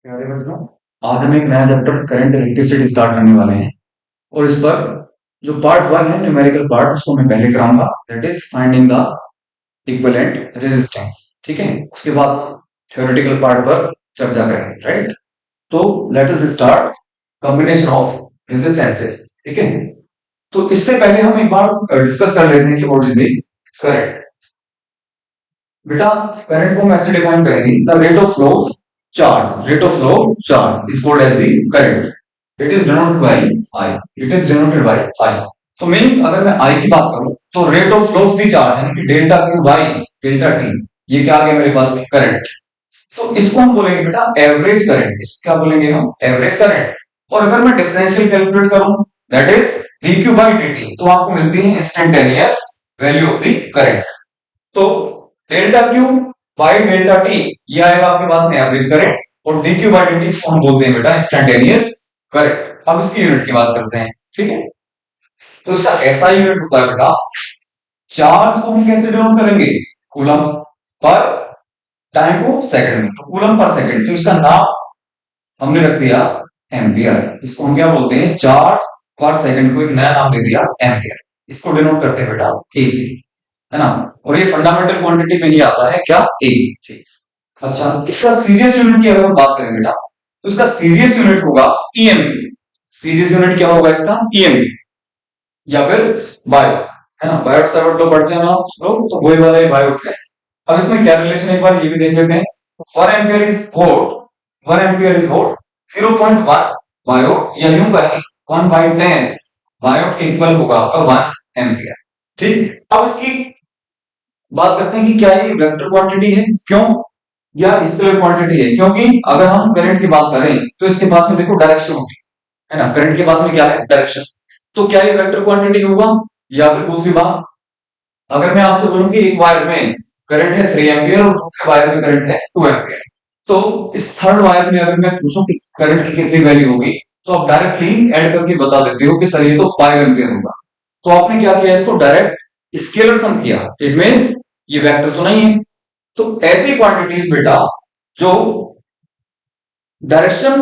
प्यारे बच्चों, आज हम एक नया चैप्टर करंट इलेक्ट्रिसिटी स्टार्ट करने वाले हैं और इस पर जो पार्ट वन है न्यूमेरिकल पार्ट उसको मैं पहले कराऊंगा, that is finding the equivalent resistance. ठीक है, उसके बाद थ्योरेटिकल पार्ट पर चर्चा करेंगे, राइट? तो let us start combination of resistances. ठीक है, तो इससे पहले हम एक बार डिस्कस कर लेते हैं कि व्हाट इज द करंट। बेटा, करंट को हम ऐसे डिफाइन करेंगे, the rate of flow charge, rate of flow charge is called as the current. It is denoted by I, it is denoted by I. तो मींस अगर मैं I की बात करूं तो rate of flow of the charge यानी कि delta Q by delta T, ये क्या आ गया मेरे पास में करंट। तो इसको हम बोलेंगे बेटा एवरेज करंट। इसको क्या बोलेंगे हम? Average current. और अगर मैं डिफरेंशियल कैलकुलेट करूं that is dq by dt, तो आपको मिलती है instantaneous value of the current. तो delta Q by delta T ये आएगा आपके पास में एवरेज करंट, और D Q by D T इसको हम बोलते हैं बेटा इंस्टेंटेनियस करंट। अब इसकी यूनिट की बात करते हैं। ठीक है, तो इसका ऐसा यूनिट होता है बेटा, चार्ज को हम कैसे डिनोट करेंगे? कूलम पर टाइम को सेकंड में, तो कूलम पर सेकंड, तो इसका नाम हमने रख दिया एम्पियर। इसको हम क्या बोलते हैं? चार्ज पर सेकंड को एक नया नाम दे दिया एम्पियर। इसको डिनोट करते हैं बेटा एसी, है ना? और ये फंडामेंटल क्वांटिटी में ही आता है क्या? ए। ठीक। अच्छा, इसका सीजीएस यूनिट की अगर हम बात करें बेटा, तो इसका सीजीएस यूनिट होगा ईएमयू। सीजीएस यूनिट क्या होगा इसका? ईएमयू या फिर बायो, है ना? बायोट सायोट तो पढ़ते हैं ना आप लोग, तो वही वाला बायोट है। अब इसमें क्या रिलेशन एक बार ये भी देख लेते हैं। 1 ampere is volt, 1 ampere is volt, 0.1 Biot या यूं कहें 1/10 बायोट के इक्वल होगा आपका 1 एम्पियर। ठीक, अब इसकी बात करते हैं कि क्या ये वेक्टर क्वांटिटी है, क्यों, या स्केलर क्वांटिटी है? क्योंकि अगर हम करंट की बात करें तो इसके पास में देखो डायरेक्शन होगी, है ना? करंट के पास में क्या है? डायरेक्शन। तो क्या ये वेक्टर क्वांटिटी होगा? या फिर दूसरी बात, अगर मैं आपसे बोलूं कि एक वायर में करंट है 3 एम्पियर और दूसरे वायर में करंट है 2 एम्पियर, तो इस थर्ड वायर में अगर मैं पूछूं कि करंट की कितनी वैल्यू होगी, तो आप डायरेक्टली ऐड करके बता देते हो कि सर ये तो 5 एम्पियर होगा। तो आपने क्या किया? इसको डायरेक्ट स्केलर सम किया, इट मींस ये वेक्टर तो नहीं है। तो ऐसी क्वांटिटीज बेटा जो डायरेक्शन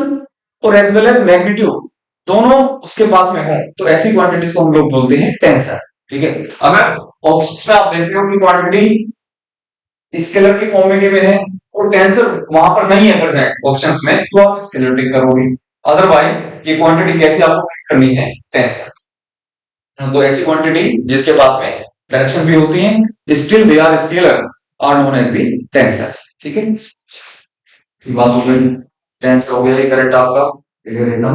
और एज वेल एज मैग्नीट्यूड दोनों उसके पास में हो, तो ऐसी क्वांटिटीज को हम लोग बोलते हैं टेंसर। ठीक है, अगर ऑप्शंस में आप देखते हो कि क्वांटिटी स्केलर की फॉर्म में गिवन है और टेंसर वहां पर नहीं है प्रेजेंट ऑप्शंस में, तो आप स्केलर टिक करोगे। अदरवाइज ये क्वांटिटी कैसे आपको पिक करनी है? टेंसर। तो ऐसी क्वांटिटी जिसके पास में डायरेक्शन भी होती है, still they are scalar, are known as the tensors. ठीक है, ये बात हो गई। टेंसर हो गया ये करंट आपका क्लियर एकदम।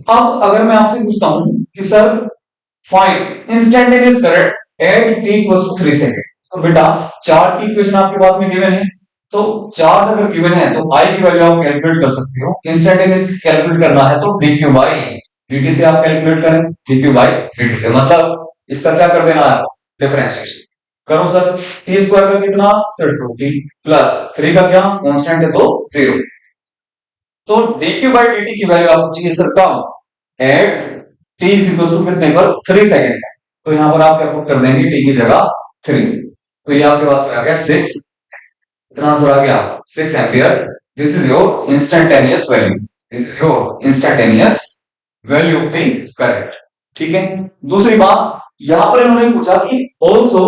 अब अगर मैं आपसे पूछता हूं कि sir find instantaneous current at t equals to 3 second, तो बेटा चार्ज की इक्वेशन आपके पास में गिवन है, तो चार्ज अगर गिवन है तो I की वैल्यू आप कैलकुलेट कर सकते हो। इंस्टेंटेनियस कैलकुलेट करना है तो dq बाई dt से आप कैलकुलेट करें, dq बाई dt से, मतलब इसका क्या कर देना है? डिफरेंशिएशन करो सर। t स्क्वायर का कितना? सर 2t प्लस 3 का क्या कांस्टेंट है तो 0। तो dq बाई dt की वैल्यू आपको चाहिए sir come at t is equal to कितने पर? 3 सेकंड है। तो यहां पर आप क्या पुट कर देंगे? t की जगह 3, तो ये आपके पास आ गया 6। इतना आंसर आ गया 6 ampere. This is your instantaneous value, this is your instantaneous value of the current. ठीक है, दूसरी बात यहां पर इन्होंने पूछा कि also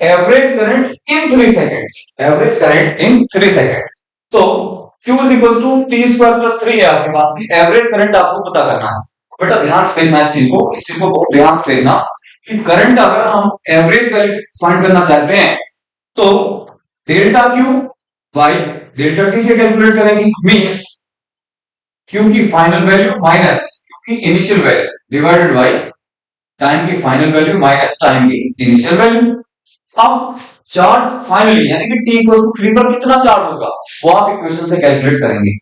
average current in 3 seconds, average current in 3 second. तो Q is equal to T square plus 3 है आपके पास की एवरेज करंट आपको पता करना है। बेटा ध्यान से देखना इस चीज को बहुत ध्यान से देखना कि करंट अगर हम एवरेज वैल्यू फाइंड करना चाहते हैं तो delta Q by delta T से कैलकुलेट करेंगे। मींस क्यू की फाइनल वैल्यू माइनस क्यू की initial value divided by time की फाइनल वैल्यू माइनस टाइम की इनिशियल वैल्यू। अब चार्ज फाइनली यानी कि t इक्वल टू 3 पर कितना चार्ज होगा वो आप इक्वेशन से कैलकुलेट करेंगे।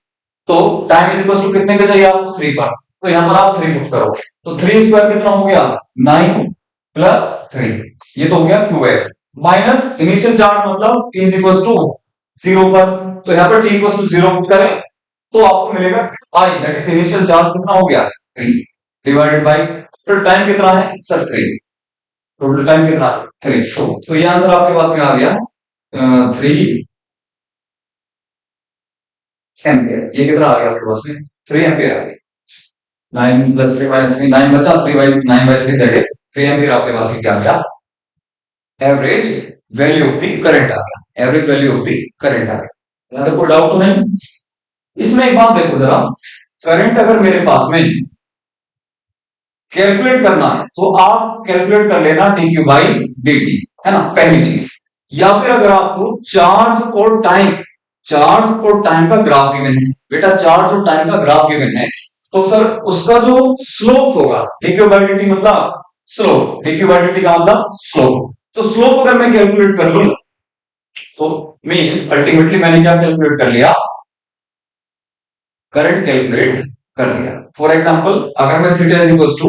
तो टाइम इज इक्वल टू कितने पे चाहिए आपको? 3 पर, तो यहां पर आप 3 पुट करोगे, तो 3 स्क्वायर कितना हो गया? 9 प्लस 3, ये तो हो गया QF माइनस इनिशियल चार्ज मतलब t इज इक्वल टू 0 पर, तो यहां पर t इक्वल टू 0 पुट करें तो आपको मिलेगा I, that is initial charge कितना हो गया? 3 डिवाइडेड बाय फिर टाइम कितना है सर? 3, टोटल टाइम कितना? 3। तो ये आंसर आपके पास में आ गया 3 एम्पियर। ये कितना आ गया आपके पास में? 3 एम्पियर आ गया। 9 प्लस 3 माइनस 3, 9 बचा, 3/9/3 दैट इज 3 एम्पियर आपके पास में क्या आ गया? Average value of the current आ गया। Average value of the current आ गया। यहाँ तक कोई डाउट तो नहीं? इसमें एक बात देखो जरा, करंट अगर मेरे पास में कैलकुलेट करना है तो आप कैलकुलेट कर लेना dq बाई dt, है ना, पहली चीज। या फिर अगर आपको चार्ज और टाइम का ग्राफ गिवन है, बेटा चार्ज और टाइम का ग्राफ गिवन है, तो सर उसका जो स्लोप होगा, dq बाई dt मतलब स्लोप, dq बाई dt का मतलब स्लोप। तो स्लोप अगर मैं कैलकुलेट कर लूं तो मींस अल्टीमेटली मैंने क्या कैलकुलेट कर लिया? करंट कैलकुलेट कर लिया। फॉर एग्जांपल अगर मैं theta is equal to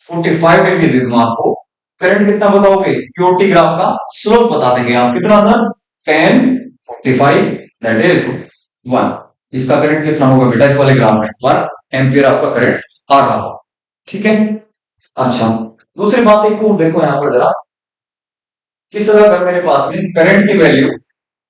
45 degree दे दूं आपको, करंट कितना बताओगे? क्यूटी ग्राफ का स्लोप बता देंगे आप, कितना सर? 10 45 that is 1। इसका करंट कितना होगा बेटा इस वाले ग्राफ में? 1 एम्पियर आपका करंट आ रहा होगा, ठीक है। अच्छा, दूसरी बात एक को देखो यहां पर जरा, किस तरह अगर मेरे पास में करंट की वैल्यू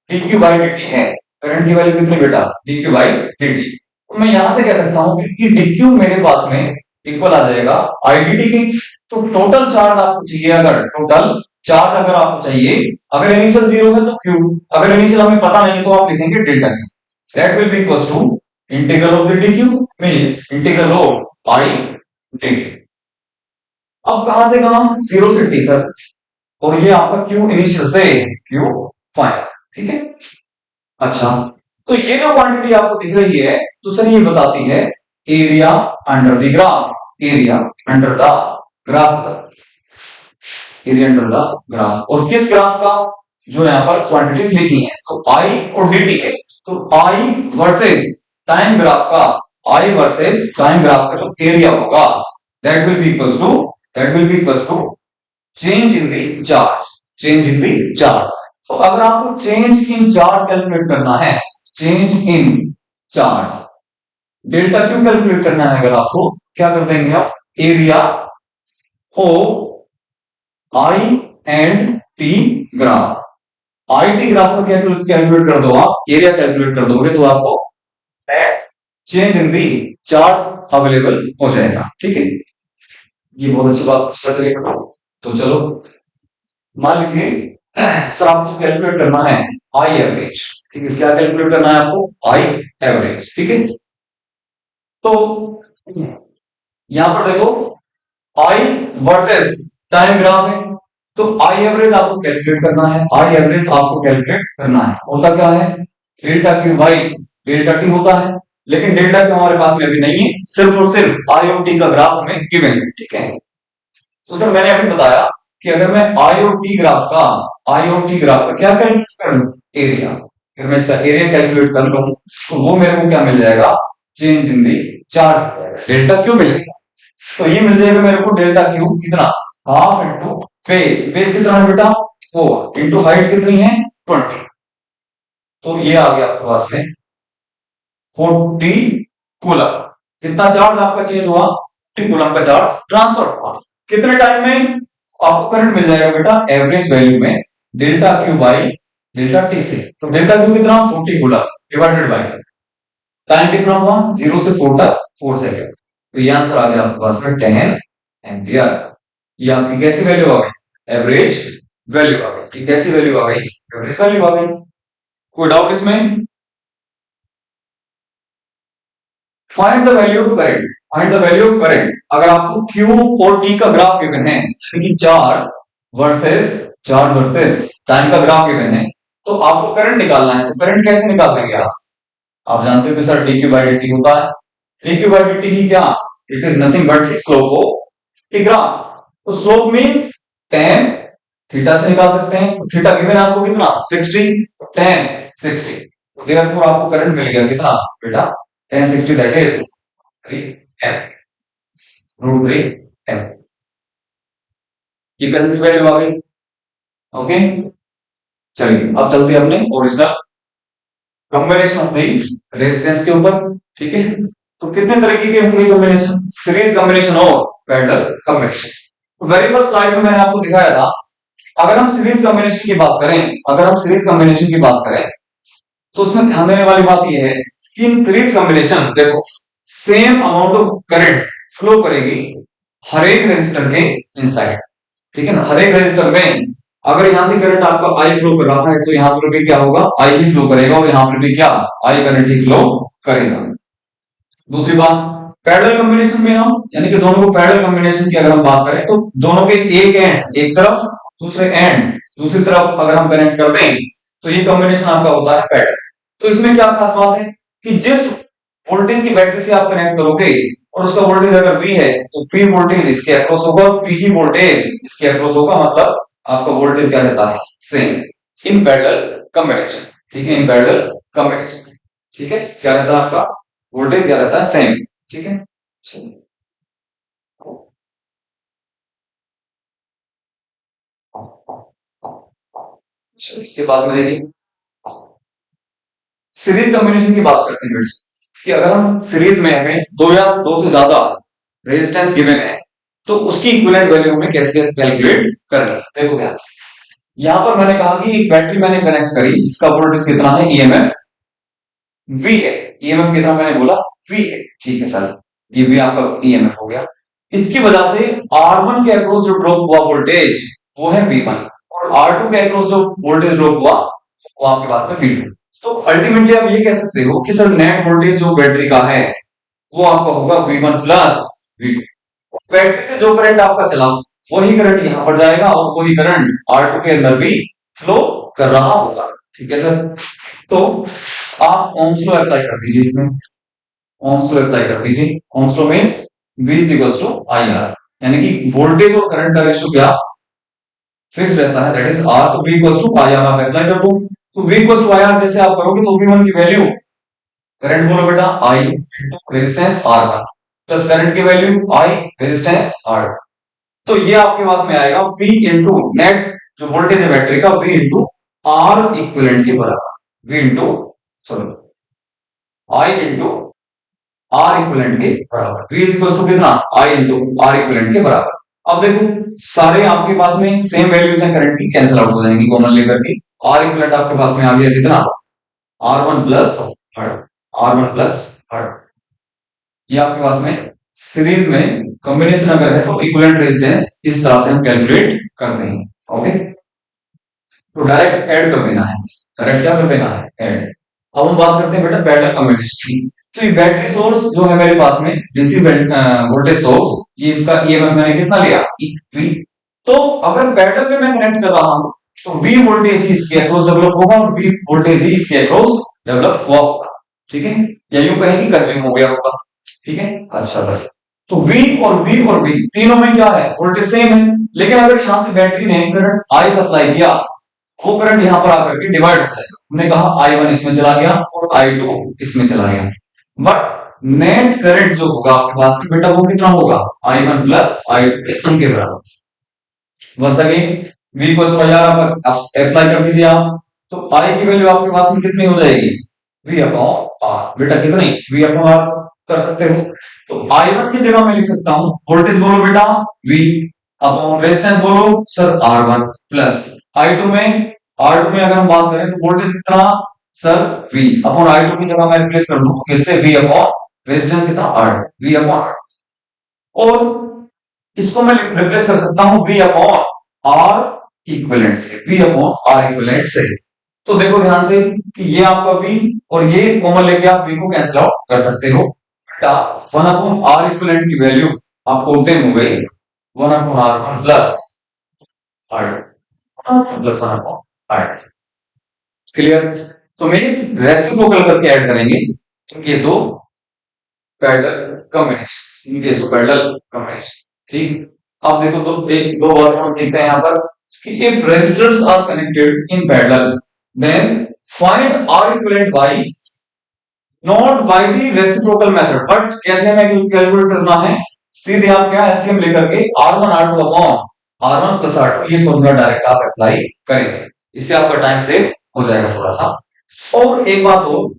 dq बाई dt है, करंट की वैल्यू कितनी बेटा? dq by dt। तो मैं यहां से कह सकता हूं कि dq मेरे पास में इक्वल आ जाएगा idt के। तो टोटल चार्ज आपको चाहिए, अगर टोटल चार्ज अगर आपको चाहिए, अगर इनिशियल जीरो है तो q, अगर इनिशियल हमें पता नहीं है तो आप लिखेंगे delta q। That will be equal to integral of the dq means integral of i dt। अब कहां से कहां? जीरो से t तक, और ये आपका q इनिशियल से q फाइनल, ठीक है। अच्छा, तो ये जो क्वांटिटी आपको दिख रही है तो सर ये बताती है area under the graph, area under the graph, area under the graph. और किस ग्राफ का? जो यहाँ पर क्वांटिटीज लिखी हैं तो आई और dt है, तो आई वर्सेस टाइम ग्राफ का, आई वर्सेस टाइम ग्राफ का जो एरिया होगा that will be equal to, that will be equal to change in the charge, change in the charge. तो अगर आपको चेंज इन चार्ज कैलकुलेट करना है, change in charge, delta Q calculate करना है, अगर आपको क्या कर देंगे आप? Area of I and T graph, I T graph का कैलकुलेट कर दो आप, एरिया कैलकुलेट कर दोगे तो आपको change in the charge available हो जाएगा, ठीक है। ये बहुत अच्छी बात चलेगा। तो चलो मान लीजिए सर आपको कैलकुलेट करना है आई एवरेज, ठीक है। क्या कैलकुलेट करना है आपको? आई एवरेज, ठीक है। तो यहां पर देखो आई वर्सेस टाइम ग्राफ है, तो आई एवरेज आपको कैलकुलेट करना है, आई एवरेज आपको कैलकुलेट करना है। होता क्या है? Delta Q by delta T होता है, लेकिन डेल्टा क्यू हमारे पास में अभी नहीं है, सिर्फ और सिर्फ आई और टी का ग्राफ हमें गिवन है, ठीक है। तो सर मैंने अभी बताया कि अगर मैं आई और टी ग्राफ का, आई और टी ग्राफ का क्या कैलकुलेट कर लूं? एरिया। अगर मैं इसका एरिया कैलकुलेट कर लूं तो वो मेरे को क्या मिल जाएगा? Change in the charge, delta Q मिलेगा। तो ये मिल जाएगा मेरे को डेल्टा क्यू कितना? हाफ इंटू बेस, बेस कितना है बेटा? 4 इंटू हाइट कितनी है? 20। तो ये आ गया आपके पास में 40 कूलम। कितना चार्ज आपका चेंज हुआ? 40 कूलम का चार्ज ट्रांसफर हुआ। कितने टाइम में? आपको करंट मिल जाएगा बेटा एवरेज वैल्यू में delta Q by delta T से। तो डेल्टा क्यू कितना? 40 कूलम डिवाइडेड बाई टाइम कितना हुआ? 0 से 4 तक 4 सेकंड। तो ये आंसर आ गया आपके पास में 10 एम्पियर। ये आपकी कैसी वैल्यू आ गई? एवरेज वैल्यू आ गई। ठीक, कैसी वैल्यू आ गई? एवरेज वैल्यू आ गई। कोई डाउट इसमें? Find the value of current, find the value of current. अगर आपको Q और T का ग्राफ गिवन है, यानी चार्ज वर्सेस टाइम का ग्राफ गिवन है, तो आपको करंट निकालना है। तो करंट कैसे निकाल देंगे आप जानते हो कि सर dq बाई dt होता है। dq बाई dt की क्या? It is nothing but slope of T graph. तो स्लोप मींस tan थीटा से निकाल सकते हैं। तो थीटा गिवन है आपको कितना? 60, tan 60। तो देयरफॉर आपको करंट मिल गया कितना बेटा? tan 60 that is 3 amp root 3 amp. ये करंट की वैल्यू आ गई। ओके, चलिए अब चलते हैं अपने original combination of the resistance के ऊपर। ठीक है, तो कितने तरीके के होंगे कॉम्बिनेशन? सीरीज कॉम्बिनेशन और parallel combination. Very first slide में मैंने आपको दिखाया था, अगर हम सीरीज कॉम्बिनेशन की बात करें, अगर हम सीरीज कॉम्बिनेशन की बात करें तो उसमें ध्यान देने वाली बात यह है कि इन सीरीज कॉम्बिनेशन देखो same amount of current flow करेगी हर एक रेजिस्टर के इनसाइड, ठीक है ना। हर एक रेजिस्टर में अगर यहां से करंट आपका आई फ्लो कर रहा है तो यहां पर भी क्या होगा, आई ही फ्लो करेगा, और यहां पर भी क्या, आई करंट ही फ्लो करेगा। दूसरी बात, पैरेलल कॉम्बिनेशन में हम यानी कि दोनों को पैरेलल कॉम्बिनेशन की अगर हम बात करें तो दोनों के एक एंड एक तरफ, दूसरे एंड दूसरी तरफ अगर हम कनेक्ट कर दें तो ये कॉम्बिनेशन आपका होता है पैरेलल। तो इसमें क्या खास बात है कि जिस वोल्टेज की बैटरी से आप कनेक्ट करोगे और उसका वोल्टेज अगर V है तो V वोल्टेज इसके अक्रॉस होगा, V ही वोल्टेज इसके अक्रॉस होगा, मतलब आपका वोल्टेज क्या रहता है, सेम इन पैरेलल कॉम्बिनेशन, ठीक है, इन पैरेलल कॉम्बिनेशन, ठीक है, क्या रहता है आपका वोल्टेज क्या रहता है, सेम, ठीक है। चलिए, इसके बाद में देखिए सीरीज कॉम्बिनेशन की बात करते हैं कि अगर हम सीरीज में हमें दो या दो से ज्यादा रेजिस्टेंस गिवन है तो उसकी इक्विवेलेंट वैल्यू हमें कैसे कैलकुलेट करनी है। देखो क्या, यहां पर मैंने कहा कि एक बैटरी मैंने कनेक्ट करी जिसका वोल्टेज कितना है, ईएमएफ V है, ईएमएफ कितना मैंने बोला, V है, ठीक है सर, ये भी आपका ईएमएफ हो गया। इसकी वजह से R1 के अक्रॉस जो ड्रॉप हुआ वोल्टेज वो है V1, और R2 के अक्रॉस जो वोल्टेज ड्रॉप हुआ वो आपके पास में V2। तो अल्टीमेटली आप ये कह सकते हो कि सर नेट वोल्टेज जो बैटरी का है वो आपका होगा V1 प्लस V2। बैटरी से जो करंट आपका चला वही करंट यहां पर जाएगा और वही करंट R2 के अंदर भी फ्लो कर रहा होगा, ठीक है सर। तो आप ओम्स लॉ अप्लाई कर दीजिए इसमें, ओम्स लॉ अप्लाई कर दीजिए। Ohm's law means V is equal to I R, यानी कि वोल्टेज और करंट का रेशियो क्या फिक्स रहता है, दैट इज R। तो V equal to I R आप अप्लाई कर दो। तो V equal to I R जैसे आप करोगे तो V1 की वैल्यू, करंट बोलो बेटा I into resistance R1 plus current की वैल्यू I रेजिस्टेंस R। तो ये आपके पास में आएगा V इंटू नेट जो वोल्टेज है बैटरी का V इंटू R इक्विवेलेंट के बराबर, V into sorry I into R equivalent के बराबर, V इज इक्वल टू कितना, I इंटू आर इक्विवेलेंट के बराबर। अब देखो सारे आपके पास में सेम वैल्यूज हैं करंट की, कैंसिल आउट हो जाएंगी कॉमन लेकर के। आर इक्विवेलेंट आपके पास में आ गया कितना, R1 प्लस R1 प्लस ये आपके पास में सीरीज में कॉम्बिनेशन अगर है तो इक्विवेलेंट रेजिस्टेंस इस तरह से हम कैलकुलेट करते हैं, ओके। तो डायरेक्ट ऐड कर देना है, डायरेक्ट क्या कर देना है, ऐड। अब हम बात करते हैं बेटा पैरेलल कॉम्बिनेशन की। तो ये बैटरी सोर्स जो है मेरे पास में डीसी वोल्टेज सोर्स, ये इसका ईएमएफ मैंने कितना लिया, V। तो अगर पैरेलल में मैं कनेक्ट कर रहा हूं तो V वोल्टेज ही इसके अक्रॉस डेवलप होगा और V वोल्टेज ही इसके अक्रॉस डेवलप हुआ होगा, ठीक है, या यूं कहें कि कंज्यूम हो गया होगा, ठीक है। अच्छा भाई, तो V और V तीनों में क्या है, वोल्टेज सेम है, लेकिन अगर यहां से बैटरी ने करंट I सप्लाई किया वो करंट यहां पर आकर के डिवाइड हो जाएगा। हमने कहा I1 इसमें चला गया और I2 इसमें चला गया, बट नेट करंट जो होगा आपके पास में बेटा वो कितना होगा, I1 प्लस I2 के सम के बराबर। Once again V equal to R आप अप्लाई कर दीजिए आप, तो I की वैल्यू आपके पास में कितनी हो जाएगी, V अपॉन R, बेटा कितनी, V अपॉन R कर सकते हो। तो I1 की जगह मैं लिख सकता हूं वोल्टेज बोलो बेटा V अपॉन रेजिस्टेंस बोलो सर R1 प्लस I2 में, R2 में अगर हम बात करें तो वोल्टेज कितना सर V अपॉन I2 की जगह मैं रिप्लेस कर दूं किससे, V अपॉन रेजिस्टेंस कितना R, V अपॉन R। और इसको मैं रिप्लेस कर सकता हूं V अपॉन R इक्विवेलेंट से, V अपॉन R इक्विवेलेंट से। तो देखो ध्यान से कि ये आपका V और ये कॉमन लेके आप V को कैंसिल आउट कर सकते हो बेटा। 1 अपॉन R इक्विवेलेंट की वैल्यू आपको ऑब्टेन हो गई 1 upon R1 plus R2 plus 1 upon R2, clear. तो मींस रेसिप्रोकल करके ऐड करेंगे in case of parallel combination, in case of parallel combination, ठीक। अब देखो तो एक दो बार हम देखते हैं यहां पर कि if resistors are connected in parallel then find R equivalent by not by the reciprocal method, but कैसे हमें कैलकुलेट करना है, सीधे आप क्या एलसीएम लेकर के R1 R2 upon R1 plus R2 ये फॉर्मूला डायरेक्ट आप अप्लाई करेंगे, इससे आपका टाइम सेव हो जाएगा थोड़ा सा। और एक बात हो,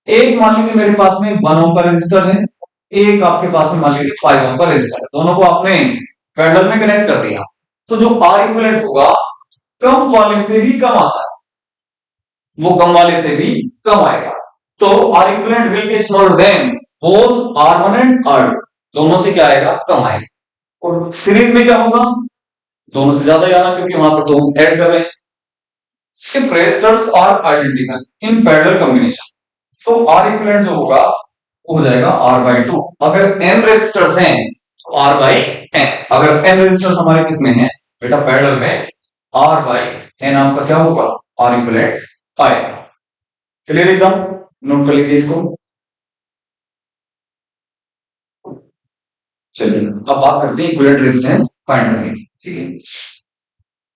एक मान लीजिए मेरे पास में 1 ओम का रेजिस्टर है, एक आपके पास में मान लीजिए 5 ओम का रेजिस्टर, दोनों को आपने पैरेलल में कनेक्ट कर दिया, तो जो R इक्विवेलेंट होगा कम वाले से भी कम आता है, वो कम वाले से भी कम आएगा। तो R equivalent will be smaller than both R1 and R2, दोनों से क्या आएगा, कम आएगा। और सीरीज में क्या होगा, दोनों से ज्यादा ही आना, क्योंकि वहां पर तो हम ऐड कर रहे हैं। If resistors are identical in parallel combination, तो R इक्विवेलेंट जो होगा वो हो जाएगा R/2। अगर n रेजिस्टर्स हैं तो R/n। अगर n रेजिस्टर्स हमारे किस में हैं बेटा, पैरेलल में, R/n आपका क्या होगा, R इक्विवेलेंट आएगा। क्लियर एकदम, नोट कर लीजिए इसको। चलिए अब बात करते हैं इक्विवेलेंट रेजिस्टेंस फाइंड करने की, ठीक है।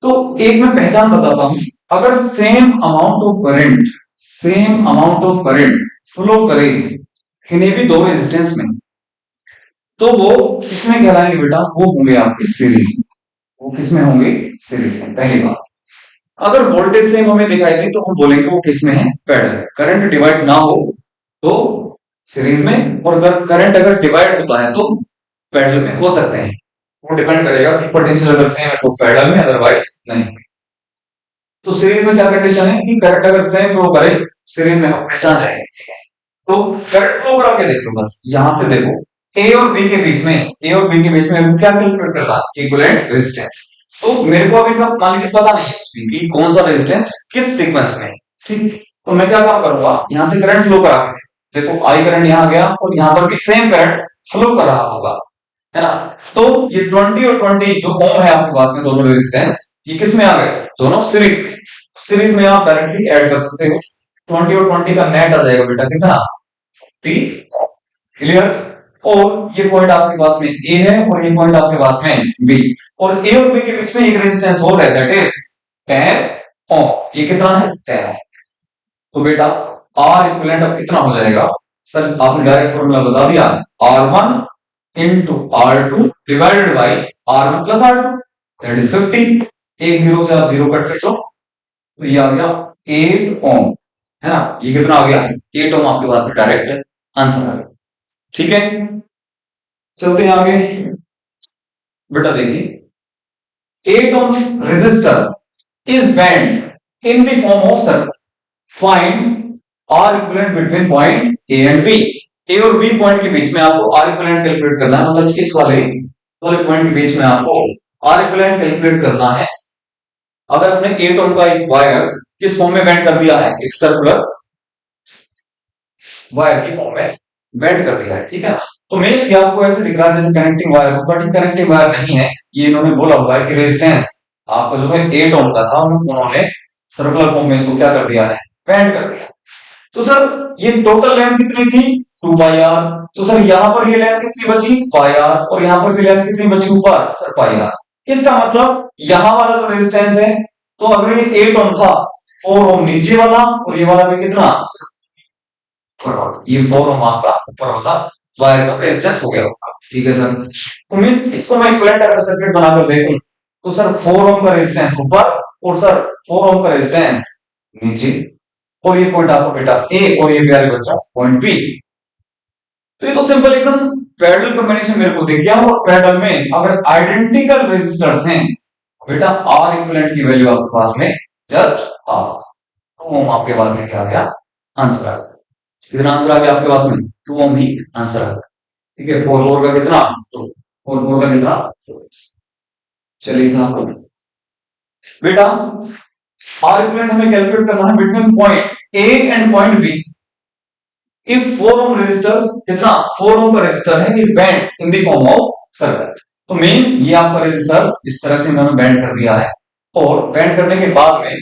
तो एक मैं पहचान बताता हूं, अगर same amount of current flow करे किन्हीं भी दो रेजिस्टेंस में, तो वो किसमें कहलाएंगे बेटा, वो होंगे आपके सीरीज में। वो किसमें होंगे, सीरीज में। पहली बात, अगर वोल्टेज सेम हमें दिखाई दे तो हम बोलेंगे वो किसमें है, पैरेलल। करंट डिवाइड ना हो तो सीरीज में, और अगर करंट अगर डिवाइड होता है तो पैरेलल में हो सकते हैं। वो डिपेंड करेगा कि पोटेंशियल अगर सेम है तो पैरेलल में, अदरवाइज नहीं। तो सीरीज में क्या कंडीशन है कि करंट अगर सेम फ्लो करे सीरीज में हम पहचान जाएंगे। तो करंट फ्लो करा के देख लो, बस यहां से देखो, ए और बी के बीच में, ए और बी के बीच में क्या कैलकुलेट करता है, इक्विवेलेंट रेजिस्टेंस। तो मेरे को अभी का मान लीजिए पता नहीं है कुछ भी कि कौन सा रेजिस्टेंस किस सीक्वेंस में, ठीक। तो मैं क्या काम करूंगा, यहां से करंट फ्लो करा के देखो, आई करंट यहां गया और यहां पर भी सेम करंट फ्लो कर रहा होगा, है ना। तो ये 20 और 20 जो ओम है आपके पास में, दोनों रेजिस्टेंस ये किस में आ गए, दोनों सीरीज में। सीरीज में आप डायरेक्टली ऐड कर सकते हो। 20 और 20 का नेट आ जाएगा बेटा कितना, ठीक। क्लियर। और ये पॉइंट आपके पास में ए है और ये पॉइंट आपके पास में बी, और ए और बी के बीच में एक रेजिस्टेंस और है, दैट इज 10 ओम। ये कितना है, 10 ओम। तो बेटा आर इक्विवेलेंट अब कितना हो जाएगा, सर आपने डायरेक्ट फॉर्मूला बता दिया, R1 into R2 divided by R1 plus R2, that is 50। एक जीरो से आप जीरो कट कर दो तो ये आ गया 8 ओम, है ना। ये कितना आ गया, 8 ओम आपके पास में डायरेक्ट आंसर आ गया, ठीक है। चलते हैं आगे, बेटा देखिए, 8 ohm resistor is bent in the form of circuit, find R equivalent between point A and B. A और बी पॉइंट के बीच में आपको आर इक्विवेलेंट कैलकुलेट करना है, मतलब इस वाले पॉइंट के बीच में आपको आर इक्विवेलेंट कैलकुलेट करना है। अगर हमने 8 ओम का एक वायर किस फॉर्म में बेंड कर दिया है, एक सर्कुलर वायर की फॉर्म में बेंड कर दिया है, ठीक है। तो मेन्स ये आपको ऐसे दिख रहा है जैसे कनेक्टिंग वायर हो, बट कनेक्टिंग वायर नहीं है। ये इन्होंने बोला हुआ है कि रेजिस्टेंस आपका जो है 8 ओम का था, उन्होंने सर्कुलर फॉर्म में इसको क्या कर दिया है, बेंड कर दिया। तो सर ये टोटल लेंथ कितनी थी, 2 पाई आर। तो सर यहाँ पर ये लेंथ कितनी बची, पाई आर, और यहाँ पर भी लेंथ कितनी बची ऊपर, सर पाई आर। इसका मतलब यहाँ वाला जो रेजिस्टेंस है, तो अगर ये 8 ओम था, 4 ओम नीचे वाला और ये वाला भी कितना, ये 4 ओम आपका ऊपर वाला वायर का रेजिस्टेंस हो गया होगा, ठीक है सर। उम्मीद इसको मैं इक्विवेलेंट अगर सर्किट बनाकर देखूं तो सर 4 ओम का रेजिस्टेंस ऊपर और सर 4 ओम का रेजिस्टेंस नीचे, और ये पॉइंट आपको बेटा ए और ये प्यारे बच्चों पॉइंट बी। तो ये तो सिंपल एकदम पैरेलल कॉम्बिनेशन मेरे को दिख गया, और पैरेलल में अगर आइडेंटिकल रेजिस्टर्स हैं बेटा आर इक्विवेलेंट की वैल्यू आपके पास में जस्ट आर। तो ओम आपके पास में क्या आ गया, आंसर आ गया। कितना आंसर आ गया आपके पास में, 2 ओम ही आंसर आ गया, ठीक है। 4 का कितना, 2, और 4 का कितना, 4। चलिए साहब बेटा आर इक्विवेलेंट हमें कैलकुलेट करना है between point A and point B. If 4 ohm resistor कितना, 4 ओम का रेजिस्टर है, is bent in the form of circle. तो मींस ये आपका रेजिस्टर इस तरह से इन्होंने बैंड कर दिया है, और बैंड करने के बाद में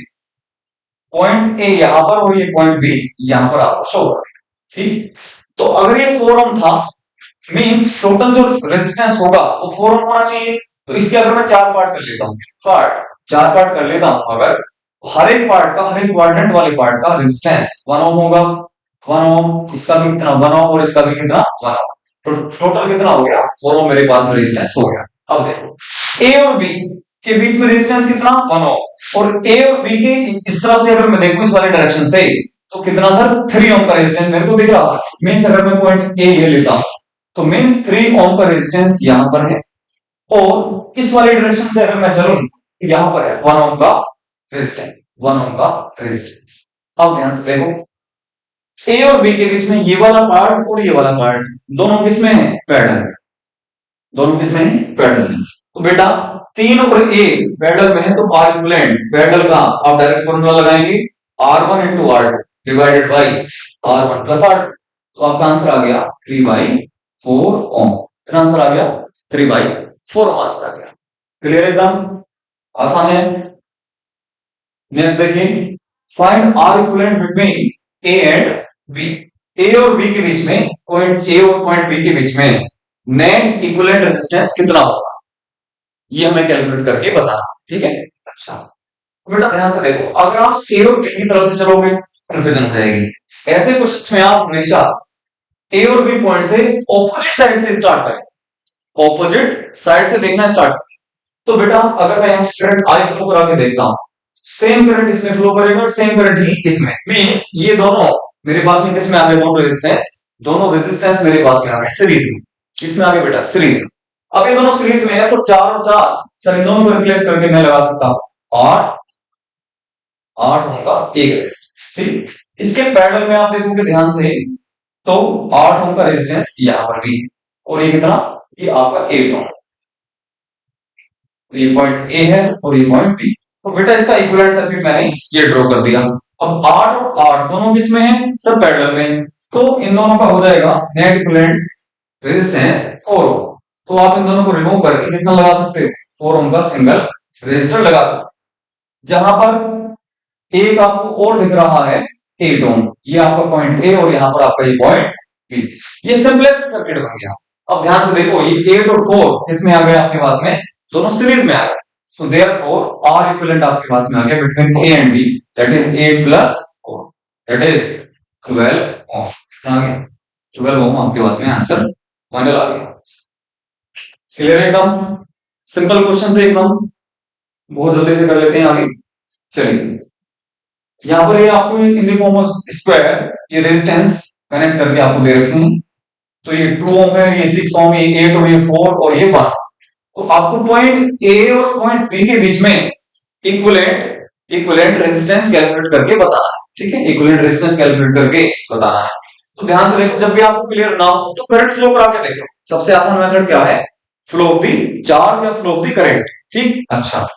पॉइंट ए यहां पर और ये पॉइंट बी यहां पर आपको शो करेगा, ठीक। तो अगर ये 4 ओम था, मींस टोटल जो रेजिस्टेंस होगा वो 4 ओम होना चाहिए। तो इसके अगर मैं 4 पार्ट कर लेता हूं, चार पार्ट कर लेता हूं, अगर हर एक पार्ट का, हर एक क्वाड्रेंट वाले पार्ट का रेजिस्टेंस 1 ओम होगा, 1 ओम, इसका भी कितना 1 ओम, और इसका भी कितना 1 ओम। तो टोटल कितना हो गया, 4 ओम मेरे पास में रेजिस्टेंस हो गया। अब देखो ए और बी के बीच में रेजिस्टेंस कितना, 1 ओम, और ए और बी के इस तरह से अगर मैं देखूं इस वाले डायरेक्शन से, तो कितना सर, 3 ओम का रेजिस्टेंस मेरे को दिख रहा है। मींस अगर मैं पॉइंट ए ये लेता हूं तो मींस 3 ओम का रेजिस्टेंस यहां पर है, और इस वाले डायरेक्शन से अगर मैं चलूं, यहां पर है 1 ओम का रेजिस्टेंस, 1 ओम का रेजिस्टेंस। अब ध्यान से देखो, ए और बी के बीच में ये वाला पार्ट और ये वाला पार्ट दोनों किसमें है, पैरेलल में। दोनों किसमें है, पैरेलल में। तो बेटा 3 और ए पैरेलल में है, तो आर इक्विवेलेंट पैरेलल का आप डायरेक्ट फॉर्मूला लगाएंगे, R1 into R divided by R1 plus R। तो आपका आंसर आ गया 3/4 ओम। फिर आंसर आ गया 3/4 ओम आंसर आ गया। क्लियर एकदम आसान है। नेक्स्ट देखिए, find R equivalent between A and B. A और बी के बीच में, पॉइंट ए और पॉइंट बी के बीच में नेट इक्विवेलेंट रेजिस्टेंस कितना होगा, ये हमें कैलकुलेट करके बताना। ठीक है, अच्छा बेटा ध्यान से देखो, अगर आप ए और बी की तरफ से चलोगे कंफ्यूजन हो जाएगी। ऐसे क्वेश्चन में आप हमेशा ए और बी पॉइंट से ऑपोजिट साइड से स्टार्ट करें, ऑपोजिट साइड से देखना स्टार्ट करें। तो बेटा अगर मैं यहाँ करंट आई फ्लो करा के देखता हूं, सेम करंट इसमें फ्लो करेगा और सेम करंट ही इसमें, मींस ये दोनों मेरे पास में किसमें आ गए, दोनों रेजिस्टेंस मेरे पास में आ गए सीरीज में। किसमें आ गए बेटा, सीरीज में। अब ये दोनों सीरीज में है तो 4 और 4 सर इन दोनों को रिप्लेस करके मैं लगा सकता हूं 8 होगा एक रेजिस्टेंस। ठीक, इसके पैरेलल में आप देखोगे ध्यान से, तो 8 ओम का रेजिस्टेंस यहां पर भी, और ये कितना, ये आपका 8 ओम। ये पॉइंट ए है और ये पॉइंट बी। तो बेटा इसका इक्विवेलेंट सर्किट मैंने ये ड्रॉ कर दिया। अब 8 और 8 दोनों किसमें है, सब पैरेलल में, तो इन दोनों का हो जाएगा नेट इक्विवेलेंट रेजिस्टेंस 4 ओम। तो आप इन दोनों को रिमूव करके कितना लगा सकते हो, 4 ओम का सिंगल रेजिस्टर लगा सकते हो। जहां पर एक आपको और दिख रहा है 8 ओम, ये आपका पॉइंट ए और यहां पर आपका ये पॉइंट बी। ये सिंपलेस्ट सर्किट बन गया। अब ध्यान से देखो, ये 8 और 4 इसमें आ गए आपके पास में, दोनों सीरीज में आ गए। So therefore R equivalent आपके पास में आ गया between A and B, that is 8 plus 4, that is 12 ohm। आ गया 12 ohm आपके पास में आंसर फाइनल आ गया। क्लियर है एकदम, सिंपल क्वेश्चन थे एकदम, बहुत जल्दी से कर लेते हैं आगे। चलिए यहाँ पर ये आपको इन द फॉर्म ऑफ स्क्वायर ये रेजिस्टेंस कनेक्ट करके आपको दे रखे हैं। तो ये 2 ओम है, ये 6 ओम, ये 8 और ये 4 और ये 1। तो आपको पॉइंट ए और पॉइंट बी के बीच में इक्विवेलेंट रेजिस्टेंस कैलकुलेट करके बताना है। ठीक है, इक्विवेलेंट रेजिस्टेंस कैलकुलेट करके बताना है। तो ध्यान से देखो, जब भी आपको क्लियर ना हो तो करंट फ्लो करा के देखो। सबसे आसान मेथड क्या है, फ्लो ऑफ द चार्ज या फ्लो ऑफ द करंट। ठीक, अच्छा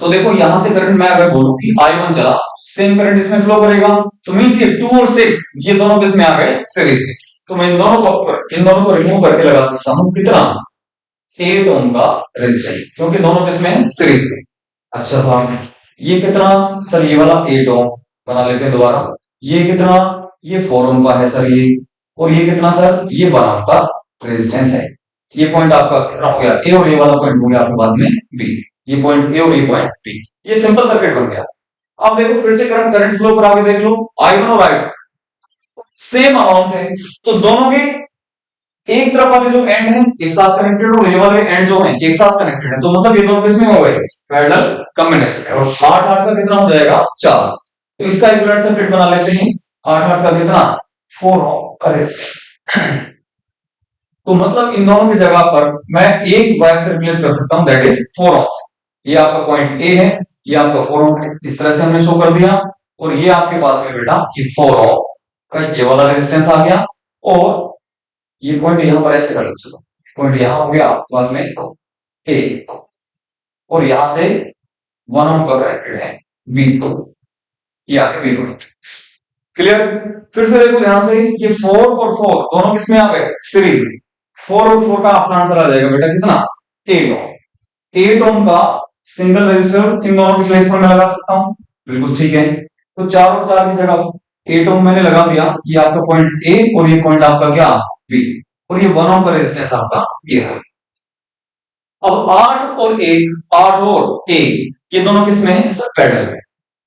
तो देखो यहां से करंट मैं अगर बोलूं कि I1 चला, सेम करंट इसमें फ्लो करेगा, तो मींस ये 2 और 6 ये दोनों किसमें आ गए, सीरीज में। तो मैं इन दोनों को रिमूव करके लगा सकता हूं कितना, 8 ओम का रेजिस्टेंस, क्योंकि दोनों किसमें, सीरीज में। अच्छा तो ये कितना सर, ये वाला 8 ओम बना लेते हैं दोबारा। ये कितना, ये 4 ओम का है सर ये, और ये कितना सर, ये 1 ओम का रेजिस्टेंस है। ये पॉइंट आपका कितना हो गया, ए और ये वाला पॉइंट हो गया आपके बाद में बी। ये पॉइंट ए और ये पॉइंट बी। ये सिंपल सर्किट बन गया। अब देखो फिर से करंट फ्लो करा के देख लो, I1 और I2 सेम अमाउंट है, तो दोनों के एक तरफ वाले जो एंड है एक साथ कनेक्टेड और ये वाले एंड जो है एक साथ कनेक्टेड है, तो मतलब ये दोनों किसमें हो गए, पैरेलल कॉम्बिनेशन है। और 8 का कितना हो जाएगा, 4। तो इसका इक्विवेलेंट सर्किट बना लेते हैं। 8 का कितना, 4 ओम का रेजिस्टेंस। तो मतलब इन दोनों की जगह पर मैं एक वायर से रिप्लेस कर सकता हूं, दैट इज 4 ओम। ये आपका पॉइंट ए है, ये आपका 4 ओम है, इस तरह से हमने शो कर दिया। और ये आपके पास में बेटा ये 4 ओम का ये वाला रेजिस्टेंस आ गया, और ये पॉइंट यहां पर ऐसे कर लो, चलो पॉइंट यहां हो गया आपके पास में ए, और यहां से 1 ओम का कनेक्टेड है बी को, ये आखिर बी पॉइंट। क्लियर, फिर से देखो ध्यान से, ये 4 और 4 दोनों किसमें आ गए, सीरीज में। 4 और 4 का अपना आंसर आ जाएगा बेटा कितना, 8 ओम। 8 ओम का सिंगल रेजिस्टर इन दोनों की प्लेस पर मैं लगा सकता हूं, बिल्कुल ठीक है। तो 4 और 4 की जगह 8 ओम मैंने लगा दिया, ये आपका पॉइंट ए और ये पॉइंट आपका क्या, बी, और ये 1 ओम का रेजिस्टेंस आपका ये है। अब 8 और 1, 8 और 1 ये दोनों किसमें है सर, पैरेलल में।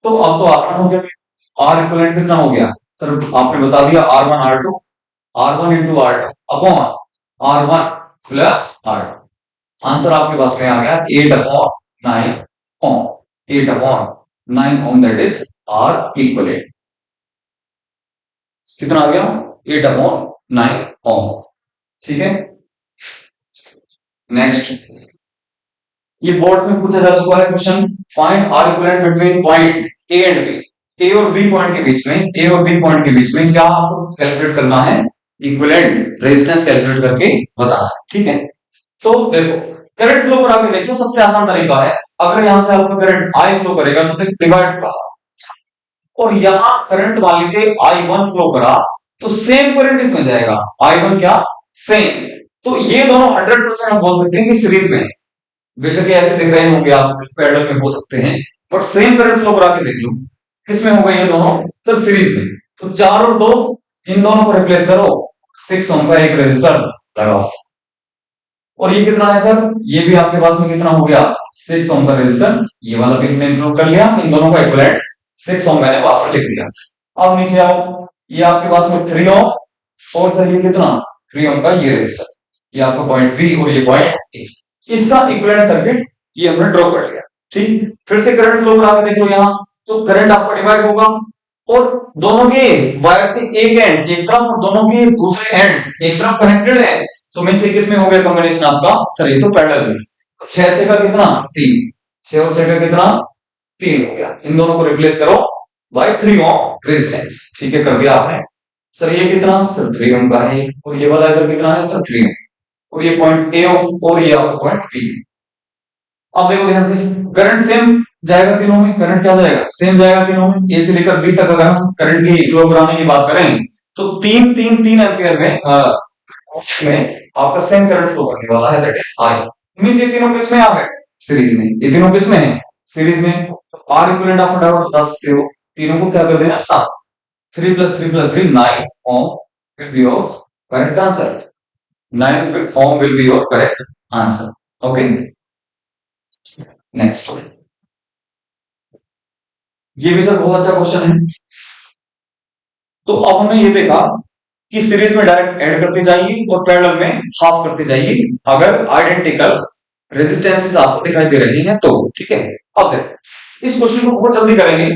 तो अब तो आसान हो गया, आर इक्विवेलेंट कितना हो गया सर, आपने बता दिया R1 R2, R1 into R2 upon R1 plus R2। Answer आपके पास में आ गया 8/9 ओम, 8/9 ओम, दैट इज R इक्विवेलेंट। कितना आ गया, 8/9 ओम। ठीक है, नेक्स्ट ये बोर्ड में पूछा जा चुका है question, find R equivalent between point A and B. A और बी पॉइंट के बीच में, ए और बी पॉइंट के बीच में क्या आपको कैलकुलेट करना है, इक्विवेलेंट रेजिस्टेंस कैलकुलेट करके बताना है, ठीक है। तो देखो करंट फ्लो पर आके देख लो, सबसे आसान तरीका है, अगर यहां से आपका करंट आई फ्लो करेगा तो डिवाइड का, और यहां करंट मान लीजिए आई वन फ्लो करा तो सेम करंट इसमें जाएगा, आई वन क्या सेम। तो ये दोनों 100% हम बोल सकते हैं कि सीरीज में, बेशक ये ऐसे दिख रहे होंगे आप पैरेलल में हो सकते हैं, बट सेम करंट फ्लो करा के देख लो किसमें होगा ये दोनों, सर सीरीज में। तो 4 और 2 इन दोनों को रिप्लेस करो, 6 ओम का एक रेजिस्टर लगाओ, और ये कितना है सर, ये भी आपके पास में कितना हो गया 6 ओम का रेजिस्टर, ये वाला भी हमने इंक्लूड कर लिया, इन दोनों का इक्विवेलेंट 6 ओम मैंने वहां पर लिख दिया। अब नीचे आओ, ये आपके पास में 3 ओम, और सर ये कितना 3 ओम का ये रेजिस्टर, ये आपका पॉइंट बी और ये पॉइंट ए, इसका इक्विवेलेंट सर्किट ये हमने ड्रॉ कर लिया, ठीक। फिर से करंट फ्लो करा के देख लो यहाँ, तो करंट आपका डिवाइड होगा, और दोनों के वायर्स के एक एंड एक तरफ और दोनों के दूसरे एंड एक तरफ कनेक्टेड है, तो में से किसमें हो गया कॉम्बिनेशन आपका, सर ये तो पैरेलल में, 6 6 का कितना 3, 6 और 6 का कितना 3 हो गया, इन दोनों को रिप्लेस करो बाय 3 ओम रेजिस्टेंस, ठीक है कर दिया आपने। सर ये कितना, सर 3 ओम का है, और ये वाला इधर कितना है सर 3 ओम, और ये पॉइंट ए और ये आपका पॉइंट बी। अब देखो ध्यान से, करंट सेम जाएगा तीनों में, करंट क्या जाएगा सेम जाएगा तीनों में, ए से लेकर बी तक अगर हम करंट की फ्लो कराने की बात करें तो 3 एम्पियर में आपका सेम करंट फ्लो करने वाला है, दैट इज आई। मींस ये तीनों किसमें आ गए सीरीज में, ये तीनों किसमें है सीरीज में, तो आर इक्विवेलेंट आप फटाफट बता सकते हो, तीनों को क्या कर देना 7, 3 + 3 + 3 9 ohm will be your correct answer, 9 ohm will be your correct answer, okay. Next, ये भी सर बहुत अच्छा क्वेश्चन है। तो अब हमने ये देखा कि सीरीज में डायरेक्ट ऐड करते जाइए और पैरेलल में हाफ करते जाइए, अगर आइडेंटिकल रेजिस्टेंसेस आपको दिखाई दे रही हैं तो, ठीक है। अब देख इस क्वेश्चन को बहुत जल्दी करेंगे,